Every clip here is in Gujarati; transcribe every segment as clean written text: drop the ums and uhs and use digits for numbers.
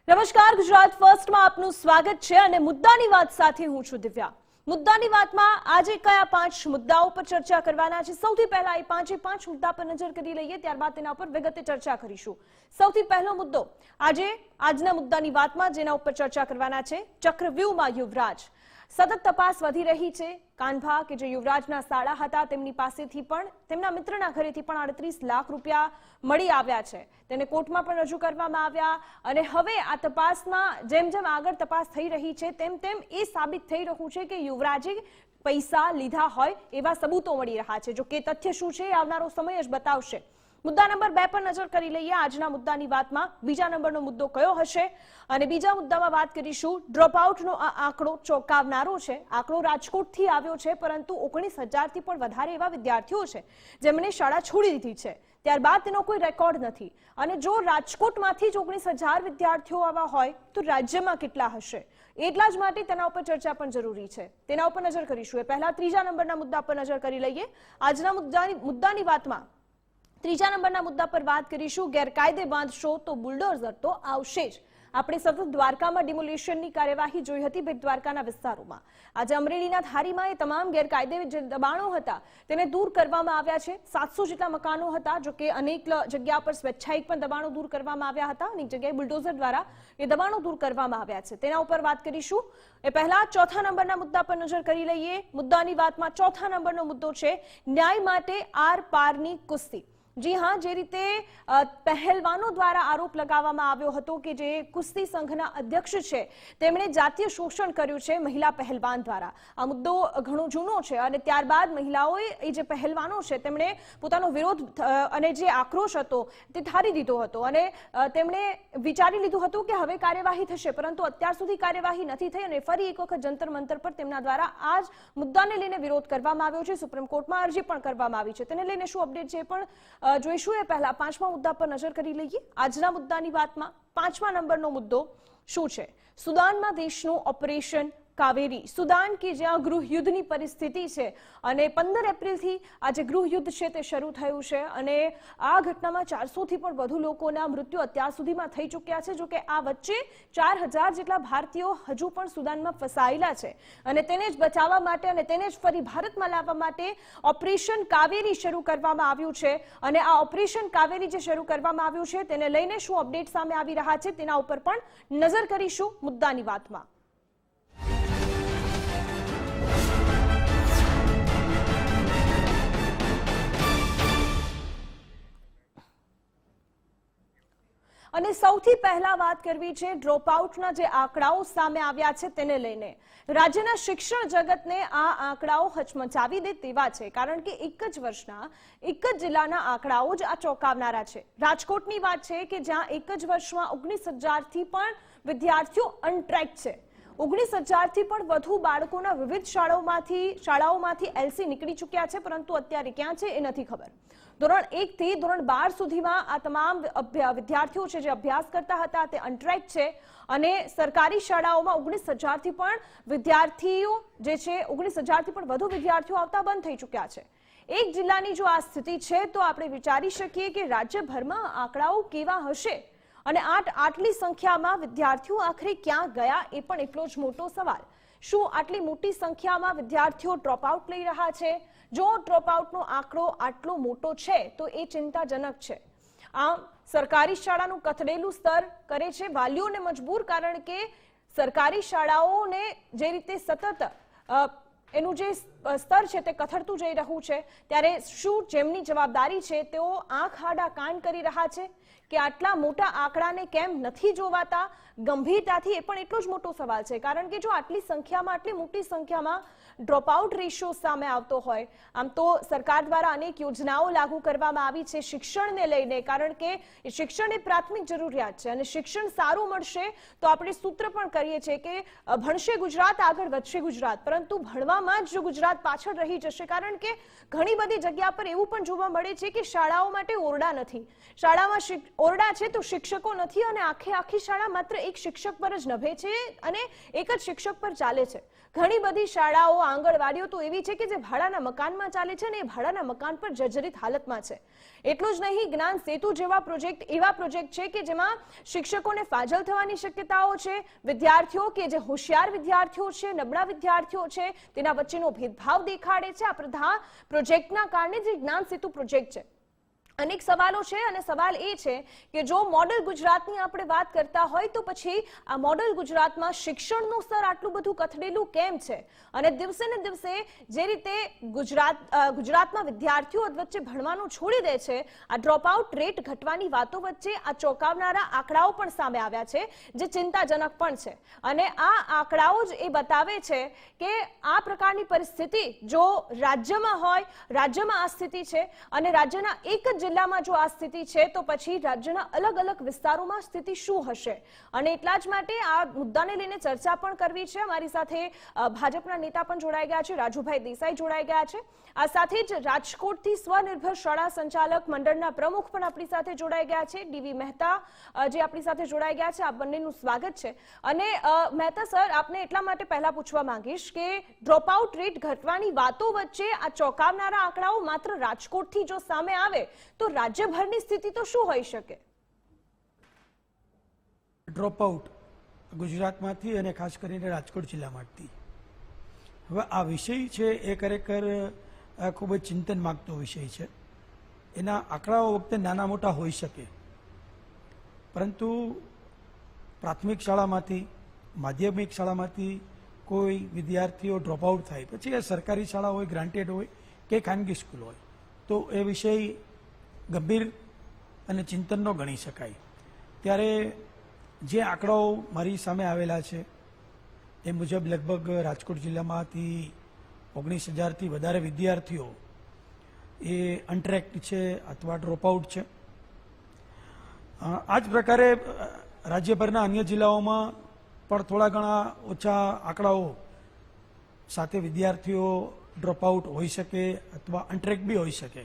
નમસ્કાર, ગુજરાત ફર્સ્ટમાં આપનું સ્વાગત છે અને મુદ્દાની વાત સાથે હું છું દિવ્યા। મુદ્દાની વાતમાં આજે કયા 5 મુદ્દાઓ પર ચર્ચા કરવાના છે? સૌથી પહેલા એ પાંચે 5 મુદ્દા પર નજર કરી લઈએ, ત્યારબાદ તેના પર વિગતે ચર્ચા કરીશું। સૌથી પહેલો મુદ્દો આજના મુદ્દાની વાતમાં જેના ઉપર ચર્ચા કરવાના છે, ચક્રવ્યૂહમાં યુવરાજ। સતત તપાસ વધી રહી છે। કાનભા કે જે યુવરાજના સાળા હતા તેમની પાસેથી પણ તેમના મિત્રના ઘરેથી પણ 38 લાખ રૂપિયા મળી આવ્યા છે। તેને કોર્ટમાં પણ રજૂ કરવામાં આવ્યા અને હવે આ તપાસમાં જેમ જેમ આગળ તપાસ થઈ રહી છે તેમ તેમ એ સાબિત થઈ રહ્યું છે કે યુવરાજે પૈસા લીધા હોય એવા સબૂતો મળી રહ્યા છે। જો કે તથ્ય શું છે એ આવનારો સમય જ બતાવશે। મુદ્દા નંબર 2 પર નજર કરી લઈએ। આજના મુદ્દાની વાતમાં બીજા નંબરનો મુદ્દો કયો હશે અને બીજા મુદ્દામાં વાત કરીશું ડ્રોપઆઉટનો આ આંકડો ચોંકાવનારો છે। આંકડો રાજકોટથી આવ્યો છે, પરંતુ 19,000 થી પણ વધારે એવા વિદ્યાર્થીઓ છે જેમણે શાળા છોડી દીધી છે, ત્યારબાદ તેનો કોઈ રેકોર્ડ નથી। અને જો રાજકોટમાંથી જ 19,000 વિદ્યાર્થીઓ આવા હોય તો રાજ્યમાં કેટલા હશે? એટલા જ માટે તેના ઉપર ચર્ચા પણ જરૂરી છે, તેના ઉપર નજર કરીશું। એ પહેલા ત્રીજા નંબરના મુદ્દા પર નજર કરી લઈએ। આજના મુદ્દાની વાતમાં ત્રીજા નંબરના મુદ્દા પર વાત કરીશું, ગેરકાયદે બાંધશો તો બુલડોઝર તો આવશે જ। આપણે સતત દ્વારકામાં ડિમોલિશનની કાર્યવાહી જોઈ હતી બેટ દ્વારકાના વિસ્તારોમાં। આજે અમરેલીના ધારીમાં એ તમામ ગેરકાયદે જે દબાણો હતા તેને દૂર કરવામાં આવ્યા છે। 700 જેટલા મકાનો હતા, જો કે અનેક જગ્યા પર સ્વૈચ્છાયિક પણ દબાણો દૂર કરવામાં આવ્યા હતા, અનેક જગ્યાએ બુલડોઝર દ્વારા એ દબાણો દૂર કરવામાં આવ્યા છે, તેના ઉપર વાત કરીશું। એ પહેલા ચોથા નંબરના મુદ્દા પર નજર કરી લઈએ। મુદ્દાની વાતમાં ચોથા નંબરનો મુદ્દો છે ન્યાય માટે આર પારની કુસ્તી। જી હા, જે રીતે પહેલવાનો દ્વારા આરોપ લગાવવામાં આવ્યો હતો કે જે કુસ્તી સંઘના અધ્યક્ષ છે તેમણે જાતીય શોષણ કર્યું છે મહિલા પહેલવાન દ્વારા। આ મુદ્દો ઘણો જૂનો છે અને ત્યારબાદ મહિલાઓએ એ જે પહેલવાનો છે તેમણે પોતાનો વિરોધ અને જે આક્રોશ હતો તે ઠારી દીધો હતો અને તેમણે વિચારી લીધું હતું કે હવે કાર્યવાહી થશે, પરંતુ અત્યાર સુધી કાર્યવાહી નથી થઈ અને ફરી એક વખત જંતર મંતર પર તેમના દ્વારા આ જ મુદ્દાને લઈને વિરોધ કરવામાં આવ્યો છે। સુપ્રીમ કોર્ટમાં અરજી પણ કરવામાં આવી છે, તેને લઈને શું અપડેટ છે પણ જોઈશું। એ પહેલા પાંચમા મુદ્દા પર નજર કરી લઈએ। આજના મુદ્દાની વાતમાં પાંચમા નંબરનો મુદ્દો શું છે? સુદાનમાં દેશનું ઓપરેશન કાવેરી। સુદાન કે જ્યાં ગૃહ યુદ્ધની પરિસ્થિતિ છે અને 15 એપ્રિલથી આ જે ગૃહ યુદ્ધ છે તે શરૂ થયું છે અને આ ઘટનામાં 400 થી પણ વધુ લોકોના મૃત્યુ અત્યાર સુધીમાં થઈ ચૂક્યા છે। જો કે આ વચ્ચે 4000 જેટલા ભારતીયો હજુ પણ સુદાનમાં ફસાયેલા છે અને તેને જ બચાવવા માટે અને તેને જ ફરી ભારતમાં લાવવા માટે ઓપરેશન કાવેરી શરૂ કરવામાં આવ્યું છે અને આ ઓપરેશન કાવેરી જે શરૂ કરવામાં આવ્યું છે તેને લઈને શું અપડેટ સામે આવી રહ્યા છે તેના ઉપર પણ નજર કરીશું મુદ્દાની વાતમાં। અને સૌથી પહેલા વાત કરવી છે ડ્રોપઆઉટના જે આંકડાઓ સામે આવ્યા છે તેને લઈને। રાજ્યના શિક્ષણ જગતને આ આંકડાઓ હચમચાવી દે તેવા છે, કારણ કે એક જ વર્ષના એક જ જિલ્લાના આંકડાઓ જ આ ચોંકાવનારા છે। રાજકોટની વાત છે કે જ્યાં એક જ વર્ષમાં 19,000 થી પણ વિદ્યાર્થીઓ અનટ્રેક છે। 19,000 થી પણ વધુ બાળકોના વિવિધ શાળાઓમાંથી એલસી નીકળી ચૂક્યા છે, પરંતુ અત્યારે ક્યાં છે એ નથી ખબર। ધોરણ 1 થી ધોરણ 12 સુધીમાં આ તમામ વિદ્યાર્થીઓ છે જે અભ્યાસ કરતા હતા તે અનટ્રેક છે અને સરકારી શાળાઓમાં 19,000 થી પણ વિદ્યાર્થીઓ જે છે 19,000 થી પણ વધુ વિદ્યાર્થીઓ આવતા બંધ થઈ ચૂક્યા છે। એક જિલ્લાની જો આ સ્થિતિ છે તો આપણે વિચારી શકીએ કે રાજ્યભરમાં આંકડાઓ કેવા હશે અને આટલી સંખ્યામાં વિદ્યાર્થીઓ આખરે ક્યાં ગયા એ પણ એટલો જ મોટો સવાલ। શું આટલી મોટી સંખ્યામાં વિદ્યાર્થીઓ ડ્રોપઆઉટ લઈ રહ્યા છે? જો ડ્રોપઆઉટનો આંકડો આટલો મોટો છે તો એ ચિંતાજનક છે। આમ સરકારી શાળાનું કથળેલું સ્તર કરે છે વાલીઓને મજબૂર, કારણ કે સરકારી શાળાઓને જે રીતે સતત એનું જે સ્તર છે તે કથળતું જઈ રહ્યું છે, ત્યારે શું જેમની જવાબદારી છે તેઓ આંખ આડા કાન કરી રહ્યા છે કે આટલા મોટા આંકડાને કેમ નથી જોવાતા ગંભીરતાથી? એ પણ એટલો જ મોટો સવાલ છે, કારણ કે જો આટલી મોટી સંખ્યામાં ડ્રોપઆઉટ રેશિયો સામે આવતો હોય, આમ તો સરકાર દ્વારા અનેક યોજનાઓ લાગુ કરવામાં આવી છે શિક્ષણને લઈને, કારણ કે શિક્ષણ એ પ્રાથમિક જરૂરિયાત છે અને શિક્ષણ સારું મળશે તો આપણે સૂત્ર પણ કરીએ છીએ કે ભણશે ગુજરાત આગળ વધશે ગુજરાત, પરંતુ ભણવામાં જ જો ગુજરાત પાછળ રહી જશે, કારણ કે ઘણી બધી જગ્યા પર એવું પણ જોવા મળે છે કે શાળાઓ માટે ઓરડા નથી, શાળામાં ઓરડા છે તો શિક્ષકો નથી અને આખી શાળા માત્ર એક શિક્ષક પર જ નભે છે અને એક જ શિક્ષક પર ચાલે છે. ઘણી બધી શાળાઓ આંગણવાડીઓ તો એવી છે કે જે ભાડાના મકાનમાં ચાલે છે અને એ ભાડાના મકાન પર જર્જરિત હાલતમાં છે. એટલું જ નહીં, જ્ઞાન સેતુ જેવા પ્રોજેક્ટ એવા પ્રોજેક્ટ છે કે જેમાં શિક્ષકોને ફાજલ થવાની શક્યતાઓ છે. વિદ્યાર્થીઓ કે જે હોશિયાર વિદ્યાર્થીઓ છે, નબળા વિદ્યાર્થીઓ છે, તેના વચ્ચેનો ભેદભાવ દેખાડે છે આ બધા પ્રોજેક્ટના કારણે જે જ્ઞાન સેતુ પ્રોજેક્ટ છે. અનેક સવાલો છે અને સવાલ એ છે કે જો મોડલ ગુજરાતની આપણે વાત કરતા હોય તો પછી આ મોડલ ગુજરાતમાં શિક્ષણનું સ્તર આટલું બધું કથળેલું કેમ છે અને દિવસે ને દિવસે જે રીતે ગુજરાતમાં વિદ્યાર્થીઓ વચ્ચે ભણવાનું છોડી દે છે, આ ડ્રોપઆઉટ રેટ ઘટવાની વાતો વચ્ચે આ ચોંકાવનારા આંકડાઓ પણ સામે આવ્યા છે જે ચિંતાજનક પણ છે. અને આ આંકડાઓ જ એ બતાવે છે કે આ પ્રકારની પરિસ્થિતિ જો રાજ્યમાં હોય, રાજ્યમાં આ સ્થિતિ છે અને રાજ્યના એક જ જિલ્લામાં જો આ સ્થિતિ છે તો પછી રાજ્યના અલગ અલગ વિસ્તારોમાં સ્થિતિ શું હશે. અને એટલા જ માટે આ મુદ્દાને લઈને ચર્ચા પણ કરવી છે. અમારી સાથે ભાજપના નેતા પણ જોડાઈ ગયા છે, રાજુભાઈ દેસાઈ જોડાઈ ગયા છે. આ સાથે જ રાજકોટથી સ્વનિર્ભર શાળા સંચાલક મંડળના પ્રમુખ પણ આપણી સાથે જોડાઈ ગયા છે, ડીવી મહેતા જે આપણી સાથે જોડાઈ ગયા છે. આ બંનેનું સ્વાગત છે. અને મહેતા સર, આપને એટલા માટે પહેલા પૂછવા માંગીશ કે ડ્રોપઆઉટ રેટ ઘટવાની વાતો વચ્ચે આ ચોંકાવનારા આંકડાઓ માત્ર રાજકોટથી જો સામે આવે તો રાજ્યભરની સ્થિતિ તો શું હોઈ શકે? ડ્રોપઆઉટ ગુજરાતમાંથી અને ખાસ કરીને રાજકોટ જિલ્લામાંથી હવે આ વિષય છે એ ખરેખર ખૂબ જ ચિંતન માગતો વિષય છે. એના આંકડાઓ વખતે નાના મોટા હોઈ શકે, પરંતુ પ્રાથમિક શાળામાંથી, માધ્યમિક શાળામાંથી કોઈ વિદ્યાર્થીઓ ડ્રોપઆઉટ થાય, પછી એ સરકારી શાળા હોય, ગ્રાન્ટેડ હોય કે ખાનગી સ્કૂલ હોય, તો એ વિષય ગંભીર અને ચિંતનનો ગણી શકાય. ત્યારે જે આંકડાઓ મારી સામે આવેલા છે એ મુજબ લગભગ રાજકોટ જિલ્લામાંથી 19,000થી વધારે વિદ્યાર્થીઓ એ અનટ્રેક્ડ છે અથવા ડ્રોપઆઉટ છે. આ જ પ્રકારે રાજ્યભરના અન્ય જિલ્લાઓમાં પણ થોડા ઘણા ઓછા આંકડાઓ સાથે વિદ્યાર્થીઓ ડ્રોપઆઉટ હોઈ શકે અથવા અનટ્રેક બી હોઈ શકે.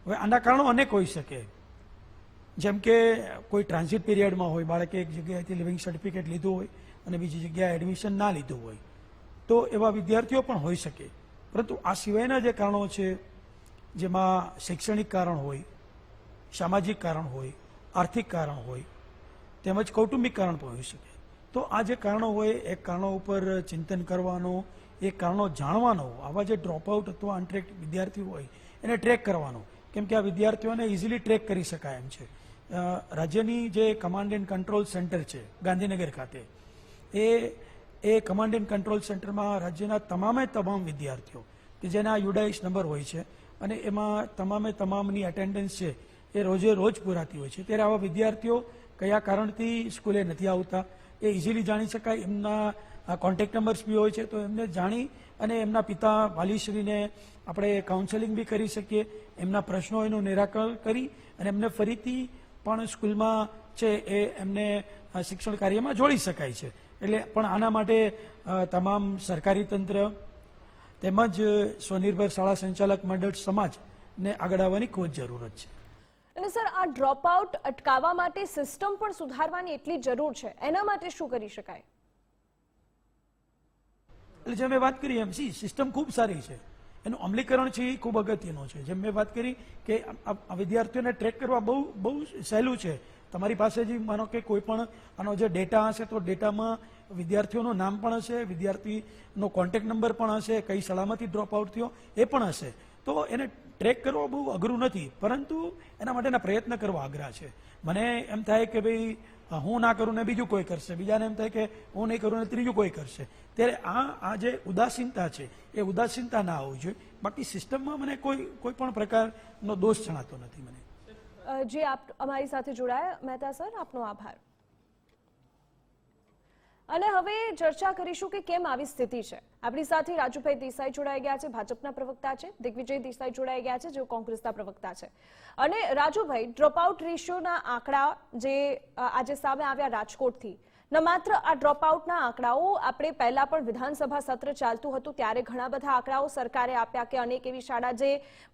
હવે આના કારણો અનેક હોઈ શકે, જેમ કે કોઈ ટ્રાન્ઝિટ પીરિયડમાં હોય, બાળકે એક જગ્યાએથી લિવિંગ સર્ટિફિકેટ લીધું હોય અને બીજી જગ્યાએ એડમિશન ના લીધું હોય, તો એવા વિદ્યાર્થીઓ પણ હોઈ શકે. પરંતુ આ સિવાયના જે કારણો છે, જેમાં શૈક્ષણિક કારણ હોય, સામાજિક કારણ હોય, આર્થિક કારણ હોય, તેમજ કૌટુંબિક કારણ પણ હોઈ શકે. તો આ જે કારણો હોય એ કારણો ઉપર ચિંતન કરવાનો, એ કારણો જાણવાનો, આવા જે ડ્રોપઆઉટ અથવા અનટ્રેક વિદ્યાર્થીઓ હોય એને ટ્રેક કરવાનો, કેમ કે આ વિદ્યાર્થીઓને ઇઝીલી ટ્રેક કરી શકાય એમ છે. રાજ્યની જે કમાન્ડ એન્ડ કંટ્રોલ સેન્ટર છે ગાંધીનગર ખાતે, એ કમાન્ડ એન્ડ કંટ્રોલ સેન્ટરમાં રાજ્યના તમામ વિદ્યાર્થીઓ કે જેના યુડાઇસ નંબર હોય છે અને એમાં તમામની એટેન્ડન્સ છે એ રોજે રોજ પૂરાતી હોય છે. ત્યારે આવા વિદ્યાર્થીઓ કયા કારણથી સ્કૂલે નથી આવતા એ ઇઝીલી જાણી શકાય. એમના કોન્ટેક્ટ નંબર્સ બી હોય છે, તો એમને જાણી અને એમના પિતા વાલીશ્રીને આપણે કાઉન્સેલિંગ બી કરી શકીએ, એમના પ્રશ્નો એનું નિરાકરણ કરી અને એમને ફરીથી પણ સ્કૂલમાં છે એ એમને શિક્ષણ કાર્યમાં જોડી શકાય છે. એટલે પણ આના માટે તમામ સરકારી તંત્ર તેમજ સ્વનિર્ભર શાળા સંચાલક મંડળ સમાજને આગળ આવવાની ખૂબ જ જરૂરત છે. અને સર, આ ડ્રોપઆઉટ અટકાવવા માટે સિસ્ટમ પણ સુધારવાની એટલી જરૂર છે, એના માટે શું કરી શકાય? એટલે જેમ મેં વાત કરી એમ સિસ્ટમ ખૂબ સારી છે, એનું અમલીકરણ છે એ ખૂબ અગત્યનું છે. જેમ મેં વાત કરી કે આ વિદ્યાર્થીઓને ટ્રેક કરવા બહુ સહેલું છે. તમારી પાસે જે માનો કે કોઈ પણ આનો જે ડેટા હશે તો ડેટામાં વિદ્યાર્થીઓનું નામ પણ હશે, વિદ્યાર્થીનો કોન્ટેક્ટ નંબર પણ હશે, કઈ શાળામાંથી ડ્રોપઆઉટ થયો એ પણ હશે. તો એને ટ્રેક કરવો બહુ અઘરું નથી, પરંતુ એના માટેના પ્રયત્ન કરવા અઘરા છે. મને એમ થાય કે ભાઈ હું ના કરું ને બીજું કોઈ કરશે, બીજાને એમ થાય કે હું નહીં કરું ને ત્રીજું કોઈ કરશે. ત્યારે આ જે ઉદાસીનતા છે એ ઉદાસીનતા ના હોવી જોઈએ. બાકી સિસ્ટમમાં મને કોઈ પણ પ્રકારનો દોષ જણાતો નથી મને. જે આપ અમારી સાથે જોડાયા મહેતા સર, આપનો આભાર. અને હવે ચર્ચા કરીશું કે કેમ આવી સ્થિતિ છે. આપણી સાથે રાજુભાઈ દેસાઈ જોડાઈ ગયા છે, ભાજપના પ્રવક્તા છે, દિગ્વિજય દેસાઈ જોડાઈ ગયા છે, જેઓ કોંગ્રેસના પ્રવક્તા છે. અને રાજુભાઈ, ડ્રોપઆઉટ રેશિયોના આંકડા જે આજે સામે આવ્યા રાજકોટથી, ન માત્ર આ ડ્રોપઆઉટના આંકડાઓ, આપણે પહેલા પણ વિધાનસભા સત્ર ચાલતું હતું ત્યારે ઘણા બધા આંકડાઓ સરકારે આપ્યા કે અનેક એવી શાળા જે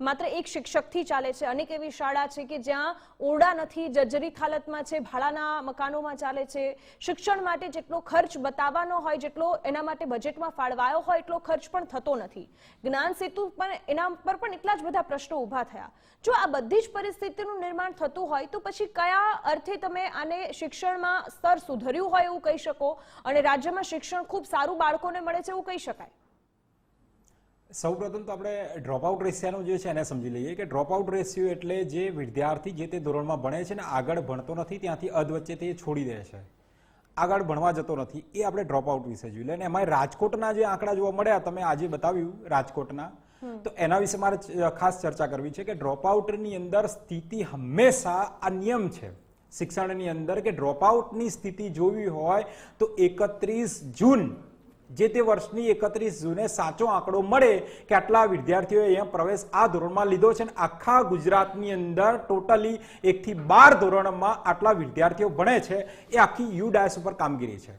માત્ર એક શિક્ષકથી ચાલે છે, અનેક એવી શાળા છે કે જ્યાં ઓરડા નથી, જર્જરિત હાલતમાં છે, ભાડાના મકાનોમાં ચાલે છે. શિક્ષણ માટે જેટલો ખર્ચ બતાવવાનો હોય, જેટલો એના માટે બજેટમાં ફાળવાયો હોય એટલો ખર્ચ પણ થતો નથી. જ્ઞાન સેતુ પણ એના પર પણ એટલા જ બધા પ્રશ્નો ઊભા થયા. જો આ બધી જ પરિસ્થિતિનું નિર્માણ થતું હોય તો પછી કયા અર્થે તમે આને શિક્ષણમાં સ્તર સુધર્યું હોય એવું કહી શકો અને રાજ્યમાં શિક્ષણ ખૂબ સારું બાળકોને મળે છે એવું કહી શકાય? સૌપ્રથમ તો આપણે ડ્રોપઆઉટ રેશિયાનો જે છે એને સમજી લઈએ કે ડ્રોપઆઉટ રેશિયો એટલે જે વિદ્યાર્થી જે તે ધોરણમાં ભણે છે ને આગળ ભણતો નથી, ત્યાંથી અધવચ્ચે તે છોડી દે છે, આગળ ભણવા જતો નથી, એ આપણે ડ્રોપઆઉટ વિશે જોઈ લે. અને એમાં રાજકોટના જે આંકડા જોવા મળ્યા, તમે આજે બતાવ્યું રાજકોટના, તો એના વિશે મારે ખાસ ચર્ચા કરવી છે કે ડ્રોપઆઉટની અંદર સ્થિતિ હંમેશા આ નિયમ છે શિક્ષણની અંદર કે ડ્રોપઆઉટની સ્થિતિ જોવી હોય તો 31 જૂન જે તે વર્ષની 31 જૂને સાચો આંકડો મળે કે આટલા વિદ્યાર્થીઓએ અહીંયા પ્રવેશ આ ધોરણમાં લીધો છે અને આખા ગુજરાતની અંદર ટોટલી 1 થી 12 ધોરણમાં આટલા વિદ્યાર્થીઓ ભણે છે. એ આખી યુડાયસ ઉપર કામગીરી છે.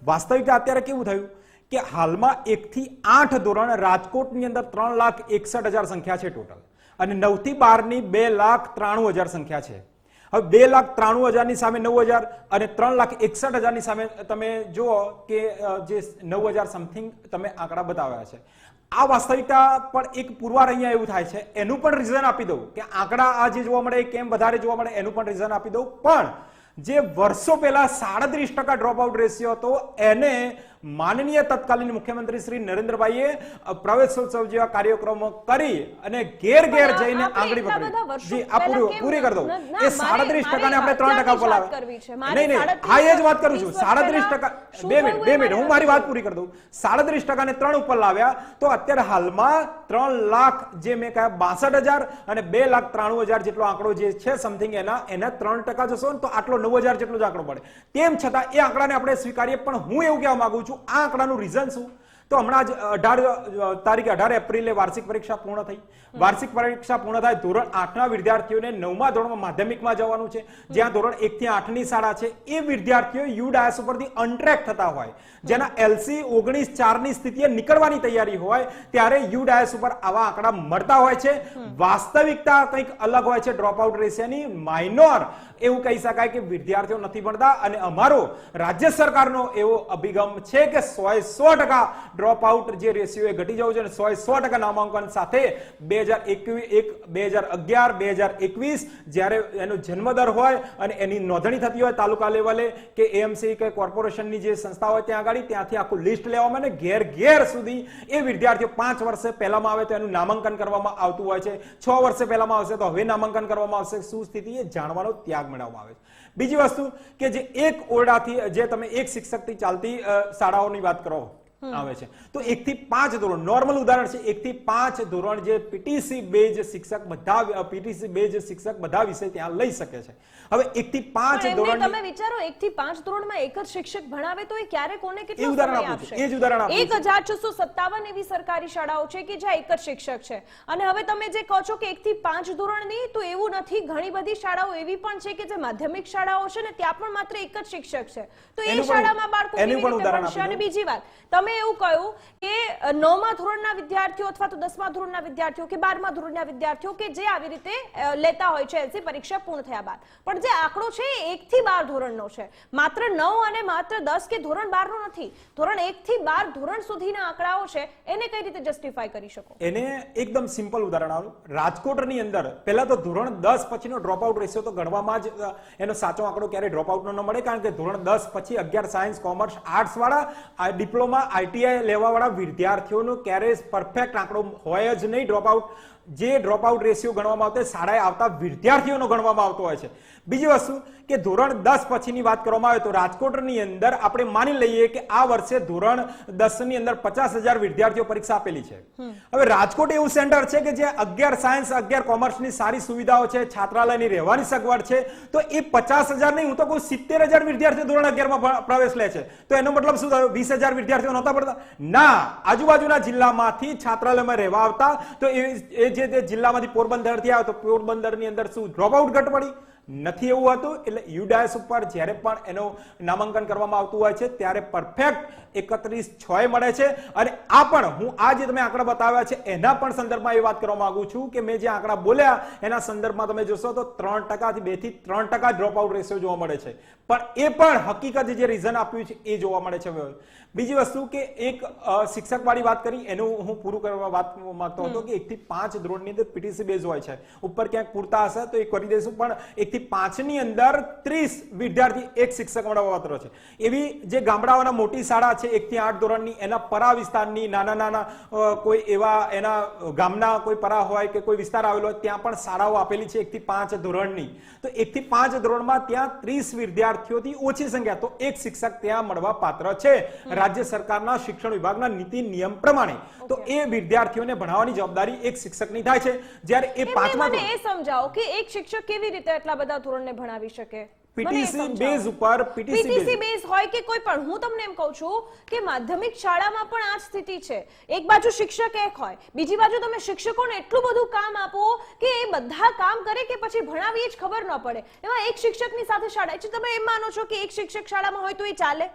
વાસ્તવિકતા અત્યારે કેવું થયું કે હાલમાં 1 થી 8 ધોરણ રાજકોટની અંદર 3,61,000 સંખ્યા છે ટોટલ, અને 9 થી 12 ની 2,93,000 સંખ્યા છે. હવે 2,93,000 ની સામે 9,000 અને 3,61,000 ની સામે તમે જુઓ કે જે 9,000 સમથિંગ તમે આંકડા બતાવ્યા છે. આ વાસ્તવિકતા પણ એક પુરવાર અહીંયા એવું થાય છે, એનું પણ રીઝન આપી દઉં કે આંકડા આ જે જોવા મળે કેમ વધારે જોવા મળે એનું પણ રીઝન આપી દઉં. પણ જે વર્ષો પહેલા 37% ડ્રોપઆઉટ રેશિયો હતો એને માનનીય તત્કાલીન મુખ્યમંત્રી શ્રી નરેન્દ્રભાઈએ પ્રવેશોત્સવ જેવા કાર્યક્રમો કરી અને ઘેર ઘેર જઈને આંગળી પકડી. જી આ પૂરી કરી દઉં. એ 37% ને આપણે 3% ઉપર લાવે. નહીં હા એ જ વાત કરું છું. 37% 2 મિનિટ હું મારી વાત પૂરી કરી દઉં. 37% ને 3 ઉપર લાવ્યા તો અત્યારે હાલમાં 3 લાખ જે મેં કહ્યા 62,000 અને 2,93,000 જેટલો આંકડો જે છે સમથિંગ એના 3% જશો ને તો આટલો 9,000 જેટલો જ આંકડો મળે. તેમ છતાં એ આંકડાને આપણે સ્વીકારીએ, પણ હું એવું કહેવા માંગુ છું આ આંકડાનું રીઝન શું? તો હમણાં જ તારીખ 18 એપ્રિલે વાર્ષિક પરીક્ષા પૂર્ણ થઈ. વાર્ષિક પરીક્ષા પૂર્ણ થાય ધોરણ 8ના વિદ્યાર્થીઓને 9મા ધોરણમાં માધ્યમિકમાં જવાનું છે, જ્યાં ધોરણ 1 થી 8ની શાળા છે. એ વિદ્યાર્થીઓ યુડાયસ ઉપરથી અનટ્રેક થતા હોય, જેના LC 19/4 ની સ્થિતિએ નીકળવાની તૈયારી હોય, ત્યારે યુડાયસ ઉપર આવા આંકડા મળતા હોય છે. વાસ્તવિકતા કંઈક અલગ હોય છે ડ્રોપઆઉટ રેશિયાની. માઇનોર એવું કહી શકાય કે વિદ્યાર્થીઓ નથી ભણતા, અને અમારો રાજ્ય સરકારનો એવો અભિગમ છે કે 100% ડ્રોપઆઉટ જે રેશિયો એ ઘટી જવું છે અને 100% નામાંકન સાથે 2021, 2011, 2021 જ્યારે એનો જન્મદર હોય અને એની નોંધણી થતી હોય તાલુકા લેવલે કે AMC કે કોર્પોરેશનની જે સંસ્થા હોય ત્યાં આગળ, ત્યાંથી આખું લિસ્ટ લેવામાં અને ઘેર ઘેર સુધી એ વિદ્યાર્થીઓ 5 વર્ષે પહેલામાં આવે તો એનું નામાંકન કરવામાં આવતું હોય છે, 6 વર્ષે પહેલામાં આવશે તો હવે નામાંકન કરવામાં આવશે. શું સ્થિતિ એ જાણવાનો ત્યાગ મેળવવામાં આવે છે. બીજી વસ્તુ કે જે એક ઓરડાથી જે તમે એક શિક્ષકથી ચાલતી શાળાઓની વાત કરો આવે છે તો 1 થી 5 ધોરણ નોર્મલ ઉદાહરણ છે. 1 થી 5 ધોરણ જે PTC બેઝ શિક્ષક બધા વિષય ત્યાં લઈ શકે છે. હવે 1 થી 5 ધોરણ તમે વિચારો 1 થી 5 ધોરણમાં એક જ શિક્ષક ભણાવે તો એ ક્યારે કોને કેટલો સમય આપશે? એ જ ઉદાહરણ આપું. 1657 એવી સરકારી શાળાઓ છે કે જ્યાં એક જ શિક્ષક છે. અને હવે તમે જે કહો છો કે 1 થી 5 ધોરણની, તો એવું નથી. ઘણી બધી શાળાઓ એવી પણ છે કે જે માધ્યમિક શાળાઓ છે ને ત્યાં પણ માત્ર એક જ શિક્ષક છે. તો એ શાળામાં બાળકો કેવી રીતે ભણશે? અને બીજી વાત, તમે એવું કહ્યું કે 9મા ધોરણના વિદ્યાર્થીઓ અથવા તો 10મા ધોરણના વિદ્યાર્થીઓ કે 12મા ધોરણના વિદ્યાર્થીઓ કે જે આવી રીતે લેતા હોય છે LC પરીક્ષા પૂર્ણ થયા બાદ, પણ જે આંકડો છે 1 થી 12 ધોરણનો છે, માત્ર 9 અને માત્ર 10 કે ધોરણ 12 નો નથી. ધોરણ 1 થી 12 ધોરણ સુધીના આંકડાઓ છે, એને કઈ રીતે જસ્ટિફાઈ કરી શકો? એને એકદમ સિમ્પલ ઉદાહરણ આવું. રાજકોટની અંદર પહેલા તો ધોરણ 10 પછીનો ડ્રોપઆઉટ રેશિયો તો ગણવામાં જ એનો સાચો આંકડો ક્યારે ડ્રોપઆઉટ ન મળે, કારણ કે ધોરણ 10 પછી 11 સાયન્સ, કોમર્સ, આર્ટ્સ વાળા, ડિપ્લોમા, ITI લેવા વાળા વિદ્યાર્થીઓનો ક્યારેય પરફેક્ટ આંકડો હોય જ નહીં. જે ડ્રોપઆઉટ રેશિયો ગણવામાં આવતો શાળાએ આવતા વિદ્યાર્થીઓનો ગણવામાં આવતો હોય છે. બીજી વસ્તુ કે ધોરણ 10 પછીની વાત કરવામાં આવે તો રાજકોટની અંદર આપણે માની લઈએ કે આ વર્ષે ધોરણ 10 ની અંદર 50,000 વિદ્યાર્થીઓ પરીક્ષા આપેલી છે. હવે રાજકોટ એવું સેન્ટર છે કે જે 11 સાયન્સ, 11 કોમર્સની સારી સુવિધાઓ છે, છાત્રાલયની રહેવાની સગવડ છે, તો એ 50,000 નહીં, હું તો કહું 70,000 વિદ્યાર્થીઓ ધોરણ 11માં પ્રવેશ લે છે. તો એનો મતલબ શું થયો? 20,000 વિદ્યાર્થીઓ નહોતા પડતા? ના, આજુબાજુના જિલ્લામાંથી છાત્રાલયમાં રહેવા આવતા. તો એ જે જિલ્લામાંથી પોરબંદર થી આવે તો પોરબંદરની અંદર શું ડ્રોપઆઉટ ઘટ પડી? નથી એવું હતું. એટલે યુડાયસ ઉપર જ્યારે પણ એનું નામાંકન કરવામાં આવતું હોય છે ત્યારે પરફેક્ટ 31/6 મળે છે. અને આ પણ હું આ જે તમે આંકડા બતાવ્યા છે એના પણ સંદર્ભમાં એ વાત કરવા માંગુ છું કે મેં જે આંકડા બોલ્યા એના સંદર્ભમાં તમે જોશો તો 3% થી 2 થી 3% ડ્રોપ આઉટ રેશિયો જોવા મળે છે. પણ એ પણ હકીકત જે રીઝન આપ્યું છે એ જોવા મળે છે. બીજી વસ્તુ કે એક શિક્ષક વાળી વાત કરી એનું હું પૂરું કરવા વાત માંગતો હતો કે 1 થી 5 ધોરણની અંદર પીટીસી બેઝ હોય છે. ઉપર ક્યાંક પૂરતા હશે તો એ કરી દઈશું, પણ 1 થી 5 ની અંદર 30 વિદ્યાર્થી એક શિક્ષક મળવા પાત્ર છે. એવી જે ગામડાઓના મોટી શાળા છે 1 થી 8 ધોરણની, એના પરા વિસ્તારની નાના કોઈ એવા એના ગામના કોઈ પરા હોય કે કોઈ વિસ્તાર આવેલો હોય ત્યાં પણ શાળાઓ આપેલી છે 1 થી 5 ધોરણની. તો 1 થી 5 ધોરણમાં ત્યાં 30 વિદ્યાર્થીઓથી ઓછી સંખ્યા તો એક શિક્ષક ત્યાં મળવા પાત્ર છે રાજ્ય સરકારના શિક્ષણ વિભાગના નીતિ નિયમ પ્રમાણે. તો એ વિદ્યાર્થીઓને ભણાવવાની જવાબદારી એક શિક્ષકની થાય છે. જ્યારે એ પાંચમા મને એ સમજાવો કે એક શિક્ષક કેવી રીતે એટલા બધા ધોરણને ભણાવી શકે? પીટીસી બેઝ ઉપર પીટીસી બેઝ હોય કે કોઈ પણ, હું તમને એમ કહું છું કે માધ્યમિક શાળામાં પણ આ સ્થિતિ છે. એક બાજુ શિક્ષક એક હોય, બીજી બાજુ તમે શિક્ષકોને એટલું બધું કામ આપો કે એ બધા કામ કરે કે પછી ભણાવીએ જ ખબર ન પડે. એમાં એક શિક્ષકની સાથે શાળા છે. તમે એમ માનો છો કે એક શિક્ષક શાળામાં હોય તો એ ચાલે?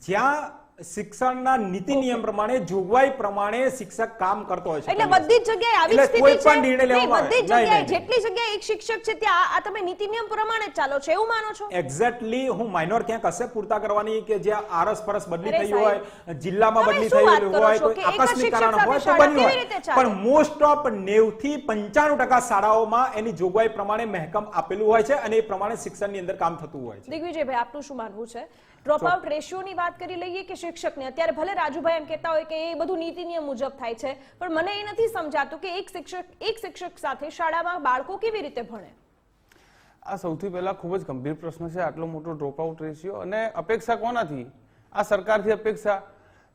જ્યાં શિક્ષણના નીતિ નિયમ પ્રમાણે જોગવાઈ પ્રમાણે શિક્ષક કામ કરતો હોય છે. એટલે બધી જ જગ્યાએ આવી એટલે સ્થિતિ કોઈ છે? પણ નિર્ણય લેવામાં બધી જ આવે. જગ્યાએ નહીં. જેટલી જગ્યાએ એક શિક્ષક છે ત્યાં આ તમે નીતિ નિયમ પ્રમાણે જ ચાલો છો એવું માનો છો? એક્ઝેક્ટલી હું માઇનોર ક્યાંક હશે પૂરતા કરવાની કે જ્યાં આરસ-પરસ બદલી અરે થઈ સાહેબ, હોય, જિલ્લામાં તમે બદલી શું થઈ વાત કરો હોય, છો કોઈ કે એક જ આકસ્મિક શિક્ષક કારણ સાથે હોય તો શાળા બન્યું કેવી હોય. રીતે ચાલે? પણ મોસ્ટ ઓફ 90 થી 95% શાળાઓમાં એની જોગવાઈ પ્રમાણે મહેકમ આપેલું હોય છે અને એ પ્રમાણે શિક્ષણની અંદર કામ થતું હોય છે. દિગ્વિજયભાઈ, આપનું શું માનવું છે? ડ્રોપ આઉટ રેશિયોની વાત કરી લઈએ કે શિક્ષકની? અત્યારે ભલે રાજુભાઈ એમ કહેતા હોય કે એ બધું નીતિ નિયમ મુજબ થાય છે, પણ મને એ નથી સમજાતું કે એક શિક્ષક સાથે શાળામાં બાળકો કેવી રીતે ભણે? આ સૌથી પહેલા ખૂબ જ ગંભીર પ્રશ્ન છે, આટલો મોટો ડ્રોપ આઉટ રેશિયો. અને અપેક્ષા કોનાથી? આ સરકારથી અપેક્ષા.